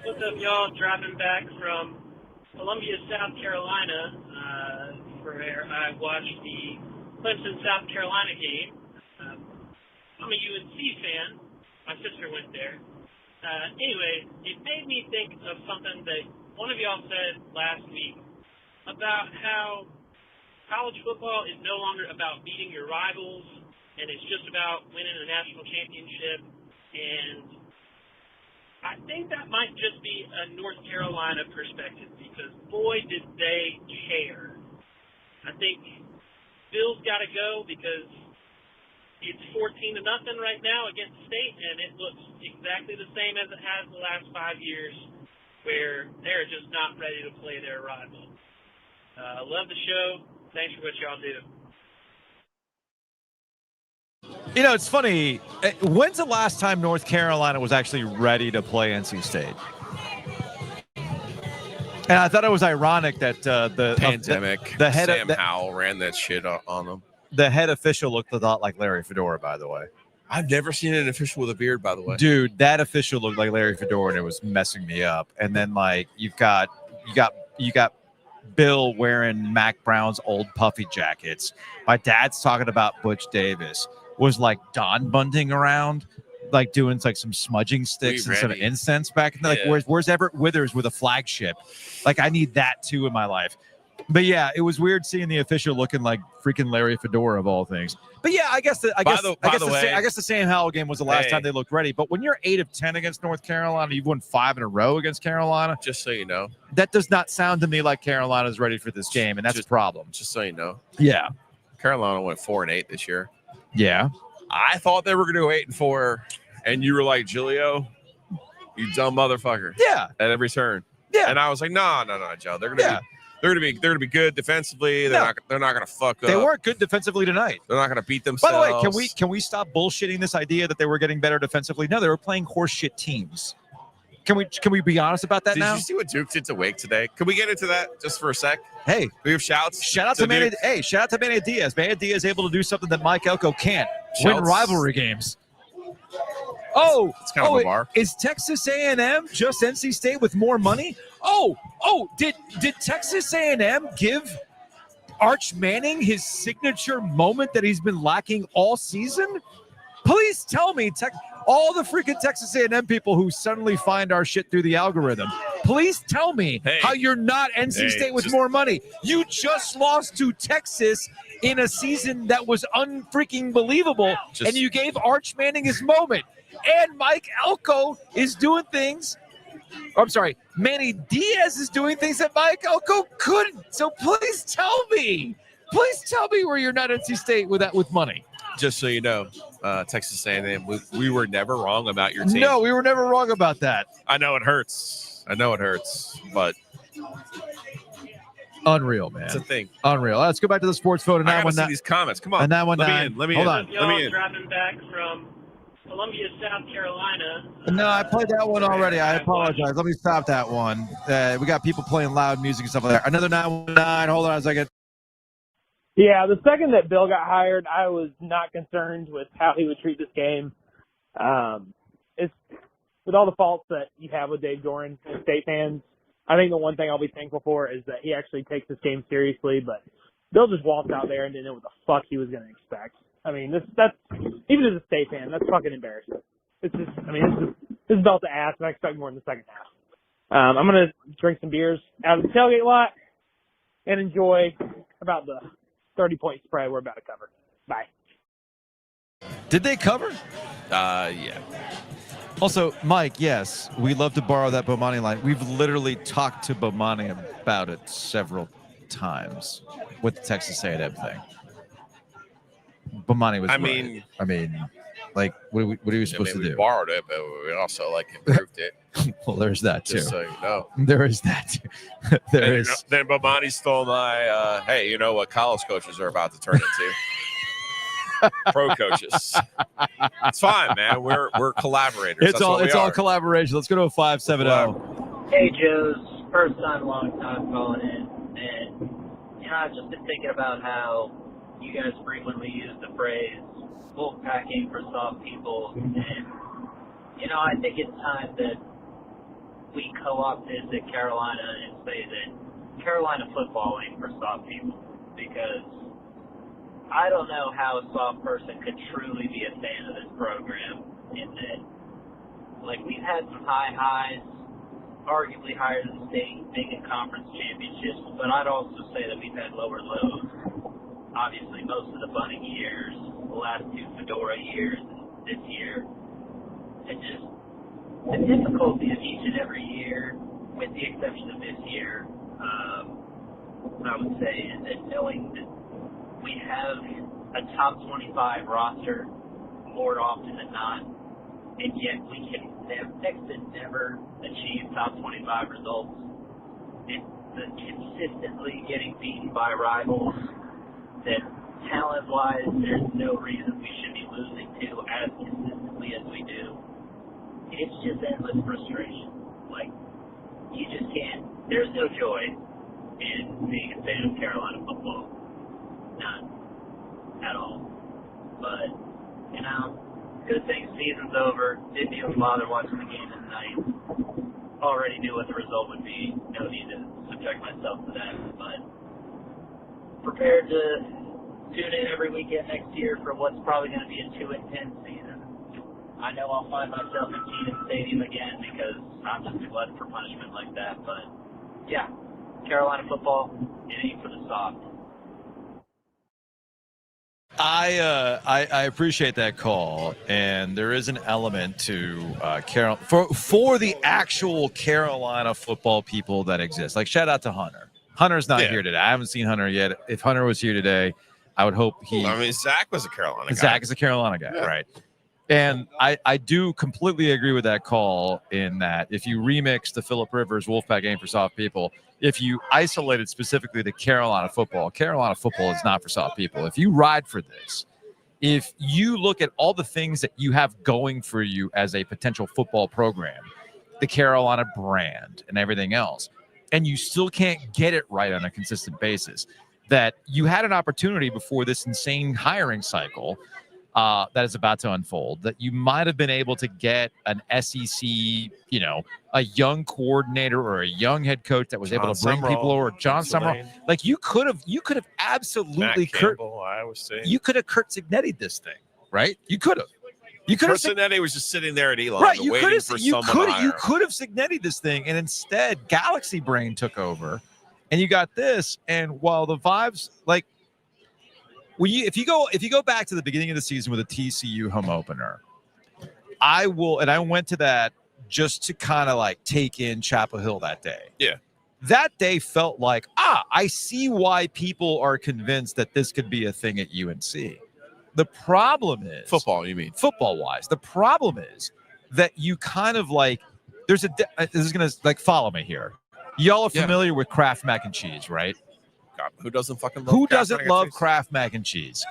N: What's up, y'all? Driving back from Columbia, South Carolina, where I watched the Clemson, South Carolina game. I'm a UNC fan. My sister went there. Anyway, it made me think of something that one of y'all said last week about how college football is no longer about beating your rivals, and it's just about winning a national championship. And I think that might just be a North Carolina perspective, because boy, did they care. I think Bill's got to go because it's 14-0 right now against State, and it looks exactly the same as it has the last 5 years, where they're just not ready to play their rival. I love the show. Thanks for what y'all do.
A: You know, it's funny. When's the last time North Carolina was actually ready to play NC State? And I thought it was ironic that the
B: pandemic,
A: the head
B: Sam
A: of
B: Howell ran that shit on them.
A: The head official looked a lot like Larry Fedora, by the way.
B: I've never seen an official with a beard, by the way.
A: Dude, that official looked like Larry Fedora, and it was messing me up. And then like you got Bill wearing Mac Brown's old puffy jackets. My dad's talking about Butch Davis was like Don Bunting around, like doing like some smudging sticks and some incense back in the, like where's Everett Withers with a flagship? Like I need that too in my life. But yeah, it was weird seeing the official looking like freaking Larry Fedora of all things. But yeah, I guess the Sam Howell game was the last time they looked ready. But when you're 8 of 10 against North Carolina, you've won 5 in a row against Carolina.
B: Just so you know,
A: that does not sound to me like Carolina's ready for this game, and that's a problem.
B: Just so you know,
A: yeah,
B: Carolina went 4-8 this year.
A: Yeah,
B: I thought they were going to go 8-4, and you were like, Giglio, you dumb motherfucker.
A: Yeah,
B: at every turn.
A: Yeah,
B: and I was like, no, Joe, they're going to be good defensively. They're not going to fuck up.
A: They weren't good defensively tonight.
B: They're not going to beat themselves.
A: By the way, can we stop bullshitting this idea that they were getting better defensively? No, they were playing horseshit teams. Can we be honest about that now?
B: Did you see what Duke did to Wake today? Can we get into that just for a sec?
A: Hey,
B: we have shouts.
A: Shout out to Manny. Hey, shout out to Manny Diaz. Manny Diaz able to do something that Mike Elko can't. Win rivalry games. Oh,
B: it's kind of a bar.
A: Is Texas A&M just NC State with more money? Did Texas A&M give Arch Manning his signature moment that he's been lacking all season? Please tell me, all the freaking Texas A&M people who suddenly find our shit through the algorithm, please tell me how you're not NC State with more money. You just lost to Texas in a season that was unfreaking believable, and you gave Arch Manning his moment. And Mike Elko is doing things. I'm sorry, Manny Diaz is doing things that Mike Elko couldn't. So please tell me where you're not NC State with money.
B: Just so you know, Texas A&M, we were never wrong about your team.
A: No, we were never wrong about that.
B: I know it hurts, but
A: unreal, man.
B: It's a thing.
A: Unreal. Let's go back to the sports phone.
B: I gotta see these comments. Come on.
A: Let me in.
N: Driving back from Columbia, South Carolina.
A: No, I played that one already. I apologize. Let me stop that one. We got people playing loud music and stuff like that. Another 919. Hold on a second.
O: Yeah, the second that Bill got hired, I was not concerned with how he would treat this game. It's with all the faults that you have with Dave Doeren and State fans. I think the one thing I'll be thankful for is that he actually takes this game seriously. But Bill just walked out there and didn't know what the fuck he was going to expect. I mean, that's even as a State fan, that's fucking embarrassing. It's just, I mean, this is belt to ass, and I expect more in the second half. I'm gonna drink some beers out of the tailgate lot and enjoy about the 30-point spread we're about to cover. Bye.
A: Did they cover?
B: Yeah.
A: Also, Mike, yes, we love to borrow that Bomani line. We've literally talked to Bomani about it several times with the Texas A&M thing. Bomani was. I mean, like, what are you supposed to do?
B: We borrowed it, but we also improved it.
A: Well, there's that too.
B: Just so you know.
A: There is that too.
B: Then Bomani stole my. Hey, you know what college coaches are about to turn into? Pro coaches. It's fine, man. We're collaborators.
A: It's all collaboration. Let's go to a 570.
P: Hey, Joe's first time, long time calling in, and I've just been thinking about how you guys frequently use the phrase "Wolfpacking for soft people," and I think it's time that we co-opt this at Carolina and say that Carolina football ain't for soft people, because I don't know how a soft person could truly be a fan of this program, in that, we've had some high highs, arguably higher than State, being in conference championships, but I'd also say that we've had lower lows. Obviously, most of the Bunning years, the last 2 Fedora years, and this year, and just the difficulty of each and every year, with the exception of this year, I would say, is that knowing that we have a top 25 roster more often than not, and yet we can next to never achieve top 25 results. And the consistently getting beaten by rivals that talent-wise there's no reason we should be losing to as consistently as we do. It's just endless frustration. You just can't, there's no joy in being a fan of Carolina football. None. At all. But, good thing season's over. Didn't even bother watching the game tonight. Already knew what the result would be. No need to subject myself to that, but prepared to tune in every weekend next year for what's probably going to be a 2-10 season. I know I'll find myself in Kenan Stadium again because I'm just glutton for punishment like that. But yeah, Carolina football, it ain't for the soft.
A: I appreciate that call, and there is an element to for the actual Carolina football people that exist. Like, shout out to Hunter. Hunter's not here today. I haven't seen Hunter yet. If Hunter was here today, I would hope he.
B: I mean, Zach was a Carolina guy.
A: Zach is a Carolina guy, right? And I do completely agree with that call in that if you remix the Phillip Rivers Wolfpack game for soft people, if you isolated specifically to Carolina football is not for soft people. If you ride for this, if you look at all the things that you have going for you as a potential football program, the Carolina brand and everything else, and you still can't get it right on a consistent basis, that you had an opportunity before this insane hiring cycle that is about to unfold, that you might have been able to get an SEC, a young coordinator or a young head coach that was able to bring people over. John Summerall, like you could have absolutely you could have Kurt Signetti this thing, right? You could have.
B: Signetti was just sitting there at Elon,
A: right?
B: waiting for someone to hire.
A: You could have Signetti this thing, and instead, Galaxy Brain took over, and you got this. And while the vibes, like, if you go back to the beginning of the season with a TCU home opener, I went to that just to kind of like take in Chapel Hill that day.
B: Yeah.
A: That day felt like, I see why people are convinced that this could be a thing at UNC. The problem is
B: football, you mean?
A: Football-wise. The problem is that you kind of like, this is going to like follow me here. Y'all are familiar with Kraft mac and cheese, right?
B: God, who doesn't love
A: Kraft mac and cheese?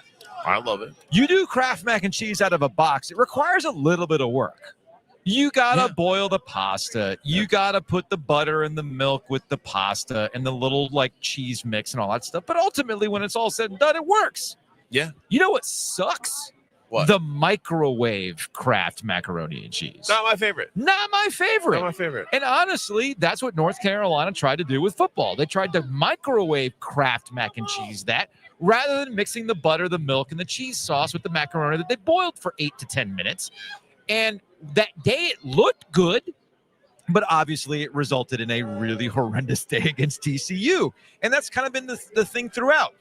B: I love it.
A: You do Kraft mac and cheese out of a box. It requires a little bit of work. You gotta boil the pasta. You gotta put the butter and the milk with the pasta and the little like cheese mix and all that stuff. But ultimately, when it's all said and done, it works.
B: Yeah.
A: You know what sucks?
B: What?
A: The microwave Kraft macaroni and cheese.
B: Not my favorite.
A: Not my favorite. And honestly, that's what North Carolina tried to do with football. They tried to microwave Kraft mac and cheese rather than mixing the butter, the milk, and the cheese sauce with the macaroni that they boiled for 8 to 10 minutes. And that day it looked good, but obviously it resulted in a really horrendous day against TCU. And that's kind of been the thing throughout.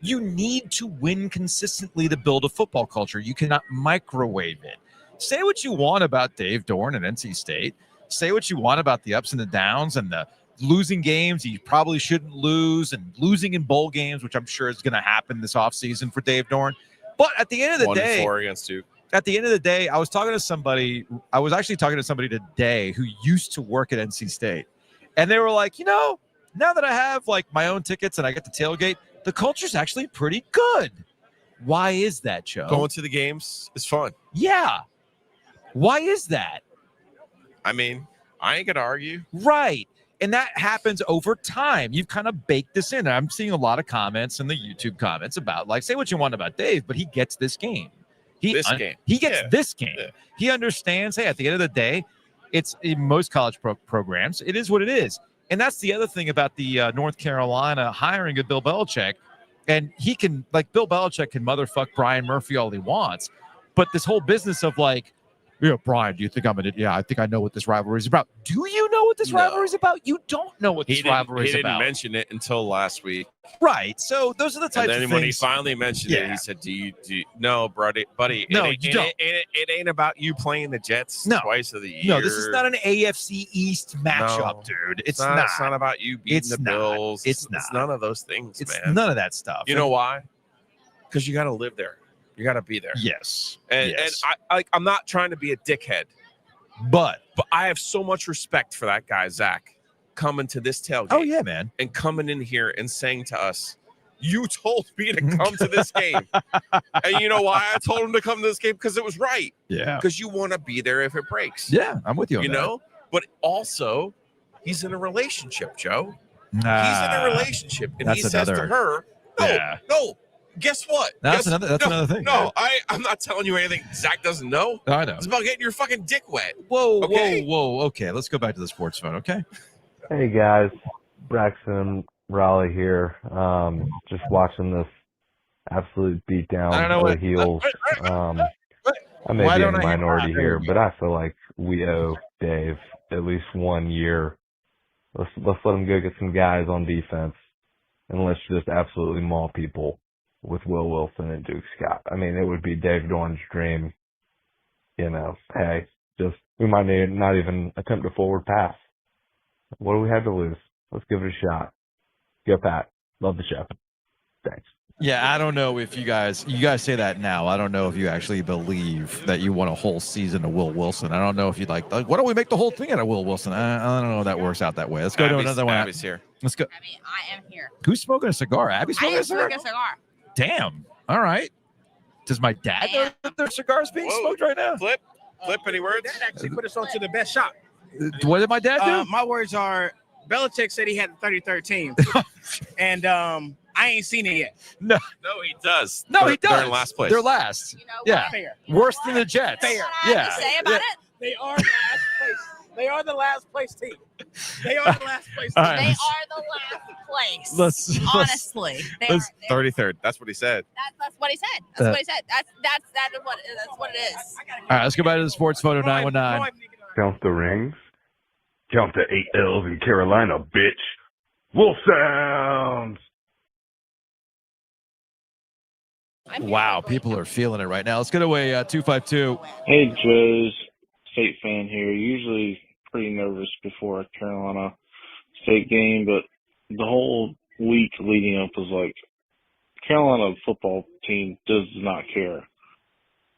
A: You need to win consistently to build a football culture. You cannot microwave it. Say what you want about Dave Doeren at NC State. Say what you want about the ups and the downs and the losing games you probably shouldn't lose and losing in bowl games, which I'm sure is going to happen this offseason for Dave Doeren. But at the end of the day,
B: 1-4 against Duke.
A: At the end of the day, I was actually talking to somebody today who used to work at NC State. And they were like, now that I have like my own tickets and I get to tailgate, the culture's actually pretty good. Why is that, Joe?
B: Going to the games is fun.
A: Yeah. Why is that?
B: I mean, I ain't going to argue.
A: Right. And that happens over time. You've kind of baked this in. I'm seeing a lot of comments in the YouTube comments about, like, say what you want about Dave, but he gets this game. He gets this game. Yeah. He understands, hey, at the end of the day, it's in most college programs, it is what it is. And that's the other thing about the North Carolina hiring of Bill Belichick. And he can, like, Bill Belichick can motherfuck Brian Murphy all he wants. But this whole business of, like, Brian, do you think I'm an idiot? Yeah, I think I know what this rivalry is about. Do you know what this rivalry is about? You don't know what this rivalry is about.
B: He didn't mention it until last week.
A: Right. So those are the types of things.
B: And then when he finally mentioned it, he said, do you no, buddy,
A: no,
B: you don't. It ain't about you playing the Jets twice of the year.
A: No, this is not an AFC East matchup, dude. It's not.
B: It's not about you beating the Bills.
A: It's
B: none of those things,
A: it's
B: man.
A: None of that stuff.
B: You know why? Because you got to live there. You got to be there.
A: Yes.
B: And I'm not trying to be a dickhead,
A: but
B: I have so much respect for that guy, Zach, coming to this tailgate.
A: Oh, yeah, man.
B: And coming in here and saying to us, you told me to come to this game. And you know why I told him to come to this game? Because it was right.
A: Yeah.
B: Because you want to be there if it breaks.
A: Yeah, I'm with you on that.
B: You know? But also, he's in a relationship, Joe. He's in a relationship. And he says to her, no. Guess what?
A: That's another thing.
B: No, I'm not telling you anything Zach doesn't know.
A: I know.
B: It's about getting your fucking dick wet.
A: Whoa. Okay, let's go back to the sports phone, okay?
Q: Hey, guys. Braxton Raleigh here. Just watching this absolute beatdown
A: I don't know
Q: of
A: what-
Q: the heels. I may
A: Why
Q: be in
A: don't
Q: the
A: I hear
Q: minority
A: that?
Q: here, but I feel like we owe Dave at least 1 year. Let's let him go get some guys on defense, and let's just absolutely maul people with Will Wilson and Duke Scott. I mean, it would be Dave Doeren's dream. Hey, just we might not even attempt a forward pass. What do we have to lose? Let's give it a shot. Go Pat. Love the show. Thanks.
A: Yeah, I don't know if you guys say that now. I don't know if you actually believe that you want a whole season of Will Wilson. I don't know if you'd like why don't we make the whole thing out of Will Wilson? I don't know if that works out that way. Let's go to another one.
B: Abby's here.
A: Let's go.
D: I am here.
A: Who's smoking a cigar? Abby
D: I
A: smoking
D: am
A: a cigar?
D: smoking a cigar.
A: Damn. All right. Does my dad know that there's cigars being smoked right now?
B: Flip, any words?
R: That actually put us on to the best shot.
A: What did my dad do?
R: My words are, Belichick said he had the 33rd team, and I ain't seen it yet.
A: No,
B: he does.
A: No, he does.
B: They're in last place.
A: They're last. Yeah.
R: Fair.
A: Worse than the Jets.
R: Fair.
A: Yeah.
R: They are last place. They are the last place team. They are the last place
A: All
R: team.
A: right,
D: They
A: let's-
D: are the last place.
A: Let's-
D: Honestly, they are.
B: 33rd. That's what he said.
D: That's what he said. That's what he said. That's what it is.
A: All right, let's go back to the sports photo 919.
Q: Count the rings. Count the 8 L's in Carolina, bitch. Wolf Sounds.
A: Wow, people are feeling it right now. Let's go to a 252.
S: Hey, Joe's State fan here. Usually pretty nervous before a Carolina State game, but the whole week leading up was like, Carolina football team does not care.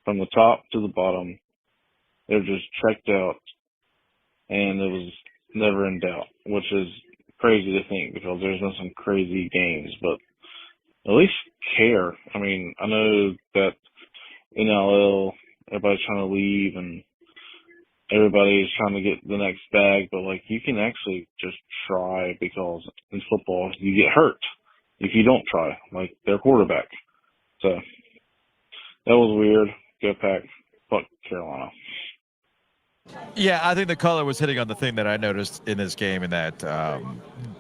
S: From the top to the bottom, they're just checked out, and it was never in doubt, which is crazy to think because there's been some crazy games, but at least care. I mean, I know that NLL, everybody's trying to leave and everybody's trying to get the next bag, but like you can actually just try because in football you get hurt if you don't try, like their quarterback. So that was weird. Go Pack. Fuck Carolina.
A: Yeah, I think the color was hitting on the thing that I noticed in this game, in that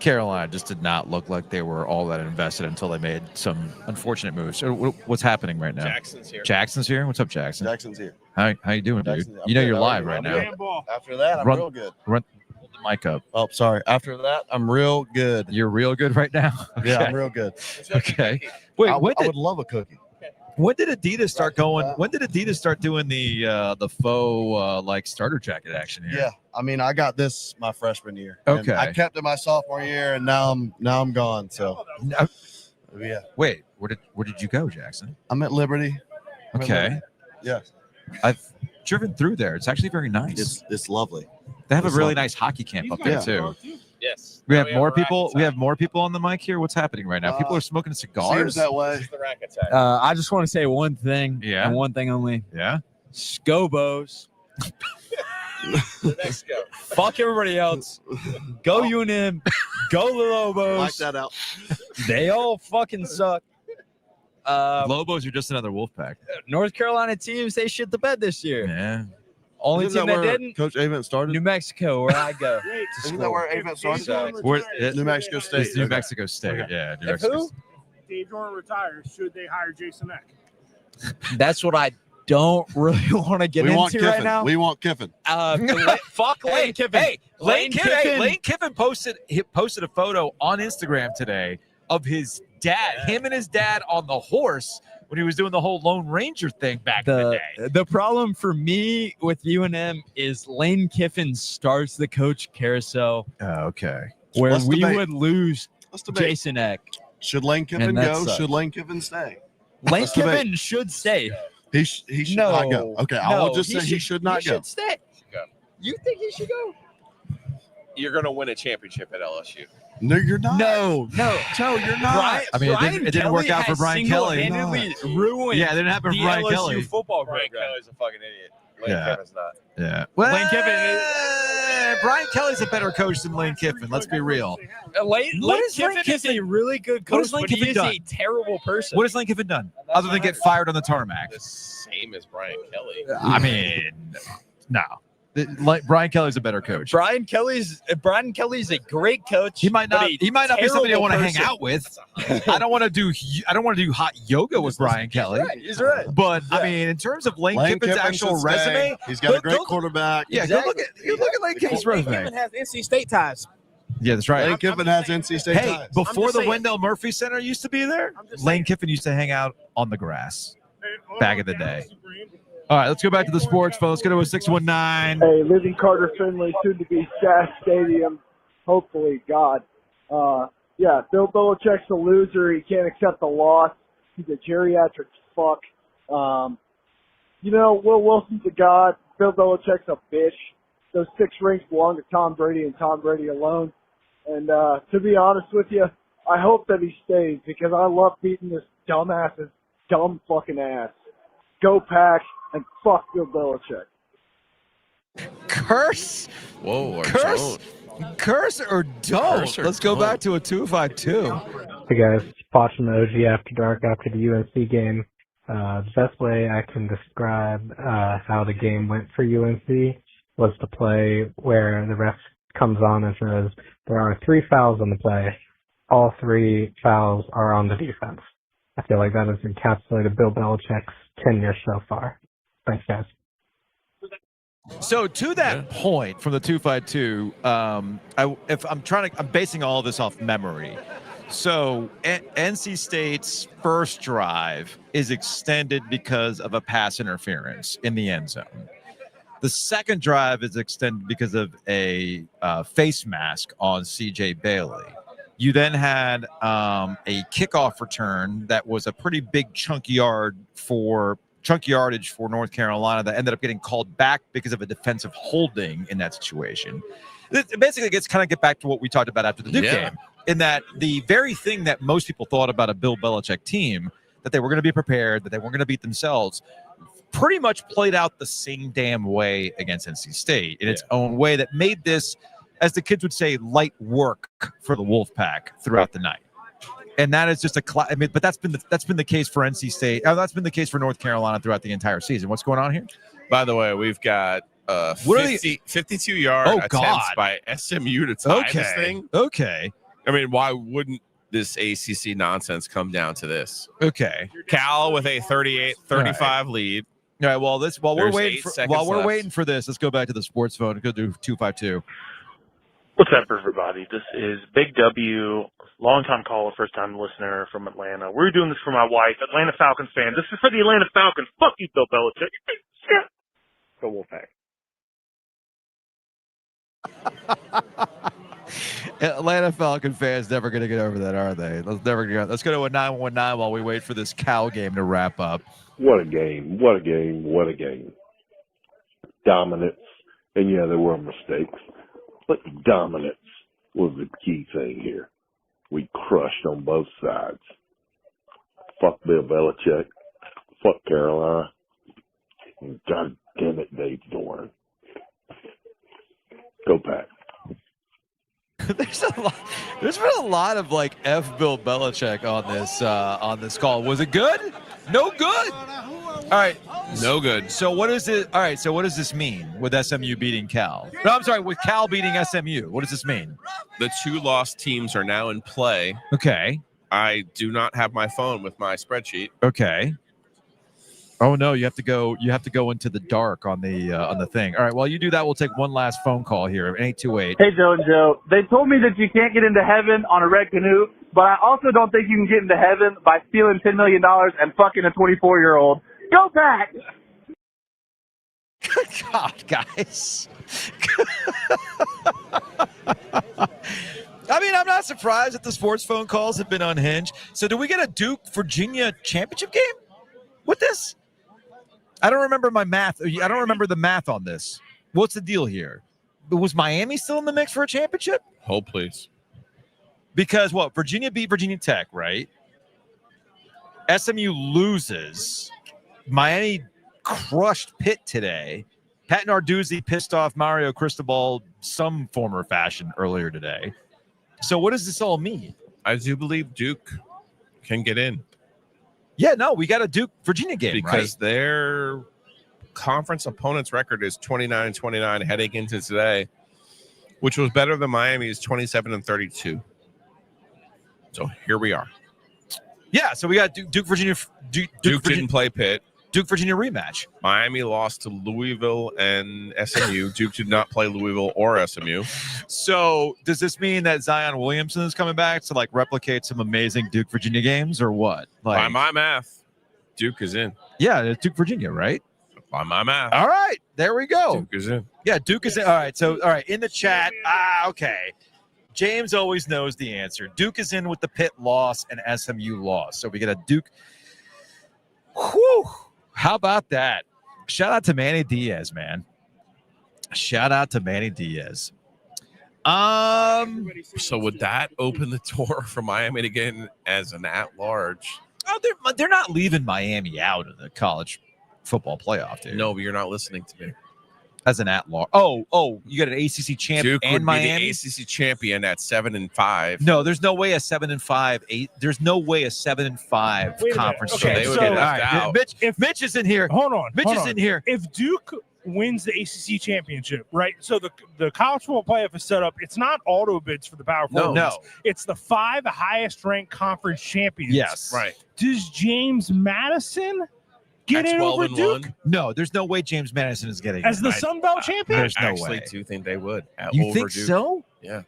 A: Carolina just did not look like they were all that invested until they made some unfortunate moves. So what's happening right now?
B: Jackson's here.
A: Jackson's here? What's up, Jackson?
T: Jackson's here.
A: How you doing, dude?
T: Jackson, I'm
A: You know
T: good.
A: you're
T: How are
A: live
T: you?
A: right
T: I'm
A: now.
T: good. After that, I'm real good.
A: Hold the mic up.
T: Oh, sorry. After that, I'm real good.
A: You're real good right now?
T: Yeah,
A: Okay.
T: I'm real good.
A: Okay. Wait,
T: I
A: when
T: would
A: did
T: love a cookie.
A: when did Adidas start going? When did Adidas start doing the faux like starter jacket action here?
T: Yeah, I mean, I got this my freshman year. and
A: Okay.
T: I kept it my sophomore year, and now I'm gone. So yeah.
A: Wait, where did you go, Jackson?
T: I'm at Liberty. I'm at
A: Okay.
T: Liberty. Yeah.
A: I've driven through there. It's actually very nice.
T: It's lovely.
A: They have
T: It's
A: a really
T: lovely.
A: nice hockey camp up there
T: Yeah.
A: too.
B: Yes.
A: We have more people. We have more people on the mic here. What's happening right now? People are smoking cigars.
T: Seems that way.
B: The rack attack.
U: I just want to say one thing,
A: Yeah.
U: and one thing only.
A: Yeah.
U: Scobos.
B: Let's go.
U: Fuck everybody else. Go UNM. Go the Lobos.
T: Like that out.
U: They all fucking suck.
A: Lobos are just another Wolfpack.
U: North Carolina teams, they shit the bed this year.
A: Yeah.
U: Only
T: Isn't
U: team
T: that
U: that
T: where
U: didn't.
T: Coach Avent started?
U: New Mexico, where I go.
T: Isn't that where Avent started? New Mexico State.
A: It's New
T: Okay.
A: Mexico State.
T: Okay.
A: Yeah. New
E: If
A: Mexico
E: who?
A: State.
E: Dave Doeren retires, should they hire Jason Eck?
U: That's what I don't really want to get
T: We want
U: into right
T: Kiffin.
U: now.
T: We want Kiffin.
U: Fuck Lane Kiffin.
A: Hey,
U: Lane Kiffin.
A: Lane Kiffin posted a photo on Instagram today of his dad, him and his dad on the horse when he was doing the whole Lone Ranger thing back in the day.
U: The problem for me with UNM is Lane Kiffin starts the coach carousel.
A: Oh, okay.
U: Where
T: Let's
U: we
T: debate.
U: would lose
T: Let's debate.
U: Jason Eck.
T: Should Lane Kiffin
U: And that
T: go?
U: sucks.
T: Should Lane Kiffin stay?
U: Lane
T: Let's debate.
U: Kiffin should stay.
T: He should
U: No.
T: not go. Okay, I will
U: No,
T: just say he should not
U: he
T: go.
U: should stay.
B: Go.
U: You think he should go?
B: You're gonna win a championship at LSU.
T: No, you're not.
U: No.
T: Joe, you're not.
A: I mean, it didn't work out for Brian Kelly.
U: Single-handedly ruined
A: Yeah, it didn't happen for
U: the
A: Brian
U: LSU
A: Kelly.
U: football
B: Brian
U: program.
B: Kelly's a fucking idiot. Lane
A: Yeah.
B: Kiffin's not.
A: Yeah. Well,
U: Lane Kiffin
A: Brian Kelly's a better coach than Lane Kiffin. Let's be real.
U: Lane
A: has Lane
U: Kiffin is a really good
A: What has
U: coach,
A: Lane
U: but he
A: Kiffin
U: is
A: done?
U: a terrible person.
A: What has Lane Kiffin done other than get fired on the tarmac?
B: The same as Brian Kelly.
A: I mean, no. Like Brian Kelly's a better coach.
U: Brian Kelly's a great coach.
A: He might not. He might not be somebody I want to hang
U: person.
A: out with. I don't want to do hot yoga with Brian Kelly.
U: He's right.
A: But I mean, in terms of Lane Kiffin's actual
T: should stay.
A: resume,
T: He's got a great quarterback.
A: Yeah, go look at Lane Kiffin's resume.
R: Kiffin has NC State ties.
A: Yeah, that's right.
T: Lane Kiffin has NC State
A: Hey,
T: ties.
A: before
R: just
A: the
R: saying.
A: Wendell Murphy Center used to be there, Lane Kiffin used to hang out on the grass back in the day. All right, let's go back to the sports phone. Let's go to a 619.
C: Hey, Living Carter Finley, soon to be SAS Stadium. Hopefully, God. Yeah, Bill Belichick's a loser. He can't accept the loss. He's a geriatric fuck. Will Wilson's a god. Bill Belichick's a bitch. Those 6 rings belong to Tom Brady and Tom Brady alone. And to be honest with you, I hope that he stays because I love beating this dumbass's dumb fucking ass. Go Pack and fuck Bill Belichick.
A: Curse.
B: Whoa, or
A: Curse.
B: don't.
A: Curse or don't.
B: Curse or
A: Let's go
B: don't.
A: back to a 252.
V: Hey guys, watching the OG After Dark after the UNC game. The best way I can describe how the game went for UNC was the play where the ref comes on and says there are 3 fouls on the play. All 3 fouls are on the defense. I feel like that has encapsulated Bill Belichick's tenure so far. Thanks, guys.
A: So to that point from the 252, I'm basing all this off memory. So NC State's first drive is extended because of a pass interference in the end zone. The second drive is extended because of a face mask on C.J. Bailey. You then had a kickoff return that was a pretty big chunky yardage for North Carolina that ended up getting called back because of a defensive holding in that situation. It basically get back to what we talked about after the Duke game, in that the very thing that most people thought about a Bill Belichick team, that they were going to be prepared, that they weren't going to beat themselves, pretty much played out the same damn way against NC State in its own way that made this, as the kids would say, light work for the Wolfpack throughout the night. And that is just but that's been the case for NC State. That's been the case for North Carolina throughout the entire season. What's going on here?
B: By the way, we've got 52-yard attempts by SMU to tie this thing.
A: Okay.
B: I mean, why wouldn't this ACC nonsense come down to this?
A: Okay.
B: Cal with a 38-35 lead.
A: All right. Well, while we're
B: left.
A: waiting for this, let's go back to the sports phone and go do 252.
W: What's up, everybody? This is Big W, longtime caller, first-time listener from Atlanta. We're doing this for my wife, Atlanta Falcons fan. This is for the Atlanta Falcons. Fuck you, Bill Belichick. Go Wolfpack.
A: Atlanta Falcon fans never going to get over that, are they? Let's go to a 919 while we wait for this Cal game to wrap up.
X: What a game. What a game. What a game. Dominance. And yeah, there were mistakes. But dominance was the key thing here. We crushed on both sides. Fuck Bill Belichick. Fuck Carolina. And God damn it, Dave Doeren. Go Pack.
A: There's been a lot of like F Bill Belichick on this call. Was it good? No good. All right.
B: No good.
A: So what is it? All right. So what does this mean with SMU beating Cal? No, I'm sorry, with Cal beating SMU. What does this mean?
B: The 2 lost teams are now in play.
A: Okay.
B: I do not have my phone with my spreadsheet.
A: Okay. Oh no, you have to go into the dark on the thing. All right, while you do that, we'll take one last phone call here. 828.
Y: Hey, Joe and Joe. They told me that you can't get into heaven on a red canoe, but I also don't think you can get into heaven by stealing $10 million and fucking a 24-year-old. Go Pack!
A: Good God, guys. I mean, I'm not surprised that the sports phone calls have been unhinged. So do we get a Duke-Virginia championship game with this? I don't remember my math. I don't remember the math on this. What's the deal here? Was Miami still in the mix for a championship?
B: Hold, please.
A: Because what? Virginia beat Virginia Tech, right? SMU loses. Miami crushed Pitt today. Pat Narduzzi pissed off Mario Cristobal some form or fashion earlier today. So what does this all mean?
B: I do believe Duke can get in.
A: Yeah, no, we got a Duke-Virginia game,
B: because
A: right?
B: they're conference opponent's record is 29-29 heading into today, which was better than Miami's 27-32. So here we are.
A: Yeah, so we got Duke Virginia. Duke
B: didn't play Pitt.
A: Duke Virginia rematch.
B: Miami lost to Louisville and SMU. Duke did not play Louisville or SMU.
A: So does this mean that Zion Williamson is coming back to like replicate some amazing Duke Virginia games, or what? Like,
B: by my math, Duke is in.
A: Yeah, it's Duke Virginia, right?
B: By my math.
A: All right, there we go.
B: Duke is in.
A: Yeah, Duke is in. All right, so in the chat. Okay. James always knows the answer. Duke is in with the Pitt loss and SMU loss. So we get a Duke. Whew. How about that? Shout out to Manny Diaz, man. Shout out to Manny Diaz.
B: So would that open the door for Miami to get in as an at-large?
A: Oh, they're not leaving Miami out of the college football playoff, dude.
B: No, but you're not listening to me.
A: As an at-large. Oh, you got an ACC champ
B: Duke
A: and
B: would
A: Miami.
B: be the ACC champion at 7-5.
A: No, there's no way a 7-5. There's no way a 7-5 conference.
E: Okay,
A: champion.
E: so
A: All right, Mitch is in here.
E: Hold on.
A: Mitch is in here.
E: If Duke wins the ACC championship, right? So the college football playoff is set up. It's not auto bids for the Power Four.
A: No.
E: It's the 5 highest ranked conference champions.
A: Yes.
B: Right.
E: Does James Madison get in over Duke?
A: No, there's no way James Madison is getting
E: As
A: in.
E: the Sun Belt champion?
A: There's no
B: actually
A: way.
B: do think they would.
A: You
B: over
A: think
B: Duke.
A: so?
B: Yeah.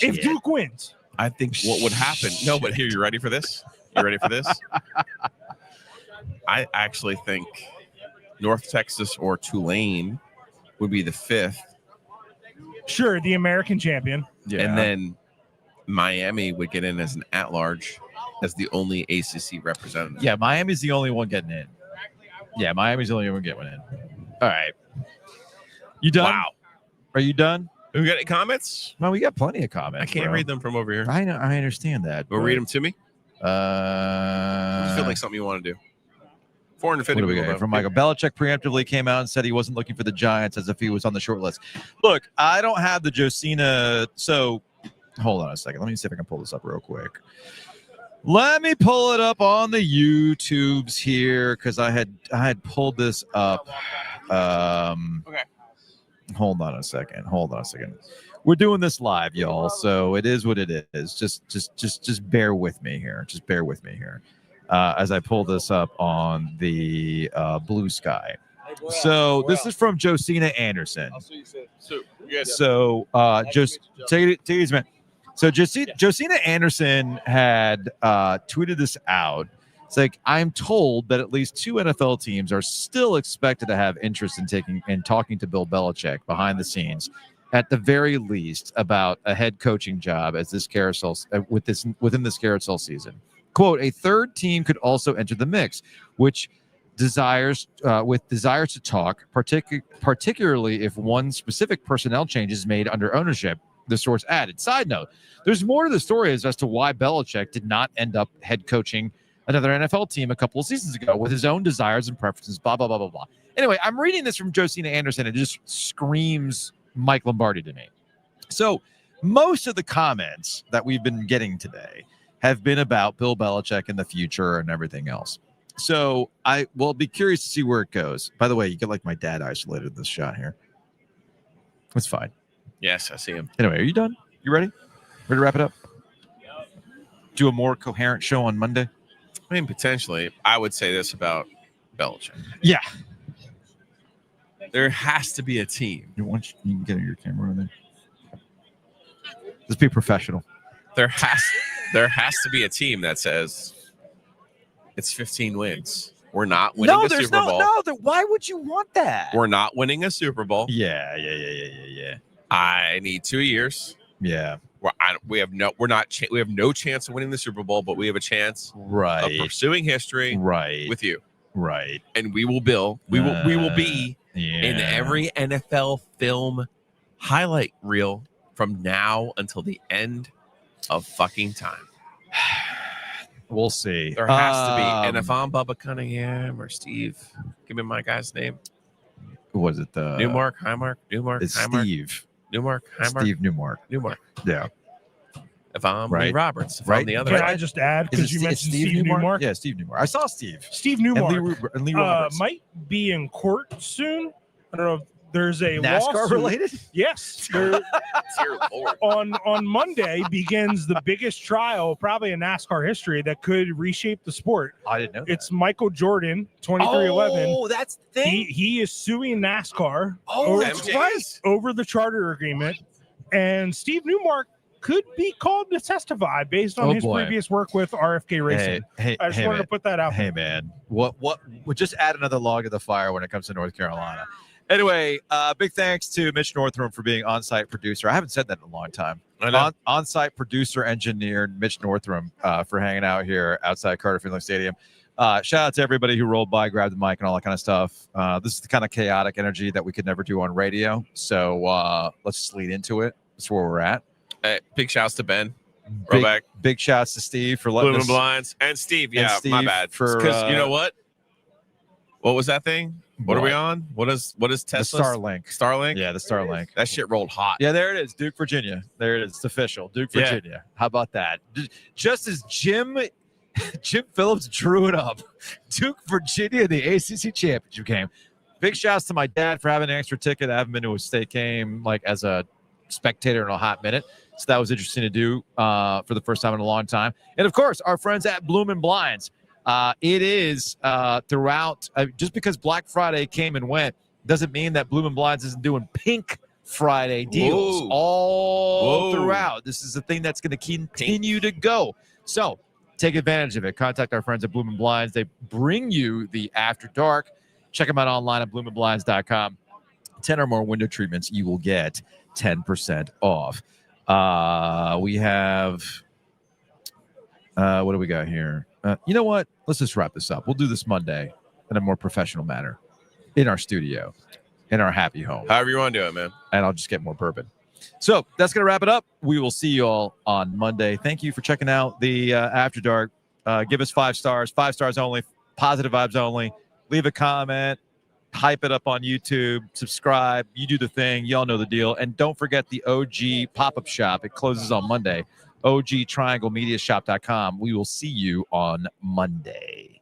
E: If Duke wins.
B: I think what would happen. No, but here, you ready for this? You ready for this? I actually think North Texas or Tulane would be the 5th.
E: Sure, the American champion.
A: Yeah.
B: And then Miami would get in as an at-large, as the only ACC representative.
A: Yeah, Miami's the only one getting in. Yeah, Miami's the only one getting in. All right. You done?
B: Wow.
A: Are you done?
B: We got any comments?
A: No, we got plenty of comments.
B: I can't
A: bro.
B: read them from over here.
A: I know. I understand that.
B: Go read them to me.
A: I
B: feel like something you want to do. 450
A: What do we got here from Michael? Belichick preemptively came out and said he wasn't looking for the Giants as if he was on the short list. Look, I don't have the Josina. So hold on a second. Let me see if I can pull this up real quick. Let me pull it up on the YouTubes here because I had pulled this up.
B: Okay.
A: Hold on a second. We're doing this live, y'all. So it is what it is. Just bear with me here. Just bear with me here. As I pull this up on the Blue Sky. So this is from Josina Anderson. So just take it easy, man. So Josina Anderson had tweeted this out. It's like, I'm told that at least 2 NFL teams are still expected to have interest in talking to Bill Belichick behind the scenes, at the very least, about a head coaching job as this carousel within this carousel season. Quote, a third team could also enter the mix, which desires to talk, particularly if one specific personnel change is made under ownership, the source added. Side note, there's more to the story as to why Belichick did not end up head coaching another NFL team a couple of seasons ago with his own desires and preferences, blah, blah, blah, blah, blah. Anyway, I'm reading this from Josina Anderson. It just screams Mike Lombardi to me. So most of the comments that we've been getting today have been about Bill Belichick and the future and everything else. So I will be curious to see where it goes. By the way, you get like my dad isolated in this shot here. That's fine.
B: Yes, I see him.
A: Anyway, are you done? You ready? Ready to wrap it up? Do a more coherent show on Monday?
B: I mean, potentially. I would say this about Belichick.
A: Yeah.
B: There has to be a team.
A: You can get your camera in there. Just be professional.
B: There has to be a team that says it's 15 wins. We're not winning a Super Bowl.
A: Why would you want that?
B: We're not winning a Super Bowl.
A: Yeah.
B: I need 2 years.
A: Yeah.
B: We have no chance of winning the Super Bowl, but we have a chance of pursuing history with you.
A: Right.
B: And we will be in every NFL film highlight reel from now until the end of fucking time.
A: We'll see.
B: There has to be. And if I'm Bubba Cunningham or Steve, give me my guy's name.
A: Who was it?
B: Newmark, Highmark,
A: It's
B: Highmark.
A: Steve.
B: Newmark, Highmark.
A: Steve Newmark.
B: Newmark.
A: Yeah.
B: If I'm Lee
A: Right.
B: Roberts, if
A: Right.
B: I'm the other
E: Can
B: guy.
E: I just add,
A: Is
E: because
A: it
E: you
A: Steve-
E: mentioned
A: Steve
E: Steve
A: Newmark?
E: Newmark?
A: Yeah, Steve Newmark. I saw Steve.
E: Steve Newmark
A: And Lee Roberts.
E: might be in court soon. I don't know if there's a
A: NASCAR
E: lawsuit.
A: related?
E: Yes. There, on Monday begins the biggest trial probably in NASCAR history that could reshape the sport.
A: I didn't know that.
E: It's Michael Jordan, 2311.
A: Oh, that's the thing.
E: He is suing NASCAR
A: Oh, that's right.
E: over the charter agreement. And Steve Newmark could be called to testify based on
A: Oh,
E: his
A: boy.
E: previous work with RFK Racing.
A: Hey,
E: I just
A: hey,
E: wanted
A: man.
E: to put that out
A: Hey, man. What? We'll just add another log to the fire when it comes to North Carolina. Anyway, big thanks to Mitch Northrum for being on-site producer. I haven't said that in a long time.
B: I know.
A: On-site producer, engineer, Mitch Northrum for hanging out here outside Finley Stadium. Shout out to everybody who rolled by, grabbed the mic, and all that kind of stuff. This is the kind of chaotic energy that we could never do on radio. So let's just lead into it. That's where we're at.
B: Hey, big shouts to Ben. Roback.
A: Big shouts to Steve for letting
B: Bloomin'
A: us.
B: Blinds. And Steve. Yeah,
A: Steve
B: my bad.
A: for,
B: Because you know what? What was that thing? What are we on? What is Tesla?
A: The Starlink.
B: Starlink?
A: Yeah, the Starlink.
B: That shit rolled hot.
A: Yeah, there it is. Duke, Virginia. There it is. It's official. Duke,
B: Yeah.
A: Virginia. How about that? Just as Jim Phillips drew it up, Duke, Virginia, the ACC championship game. Big shouts to my dad for having an extra ticket. I haven't been to a state game like as a spectator in a hot minute. So that was interesting to do for the first time in a long time. And of course, our friends at Bloomin' Blinds. It is throughout, just because Black Friday came and went, doesn't mean that Bloomin' Blinds isn't doing Pink Friday deals all throughout. This is a thing that's going to continue to go. So take advantage of it. Contact our friends at Bloomin' Blinds. They bring you the After Dark. Check them out online at bloominblinds.com. 10 or more window treatments, you will get 10% off. We have, what do we got here? You know what? Let's just wrap this up. We'll do this Monday in a more professional manner in our studio, in our happy home.
B: However you want to do it, man.
A: And I'll just get more bourbon. So that's going to wrap it up. We will see you all on Monday. Thank you for checking out the After Dark. Give us 5 stars, 5 stars only, positive vibes only. Leave a comment, hype it up on YouTube, subscribe. You do the thing. Y'all know the deal. And don't forget the OG pop-up shop. It closes on Monday. OGTriangleMediaShop.com. We will see you on Monday.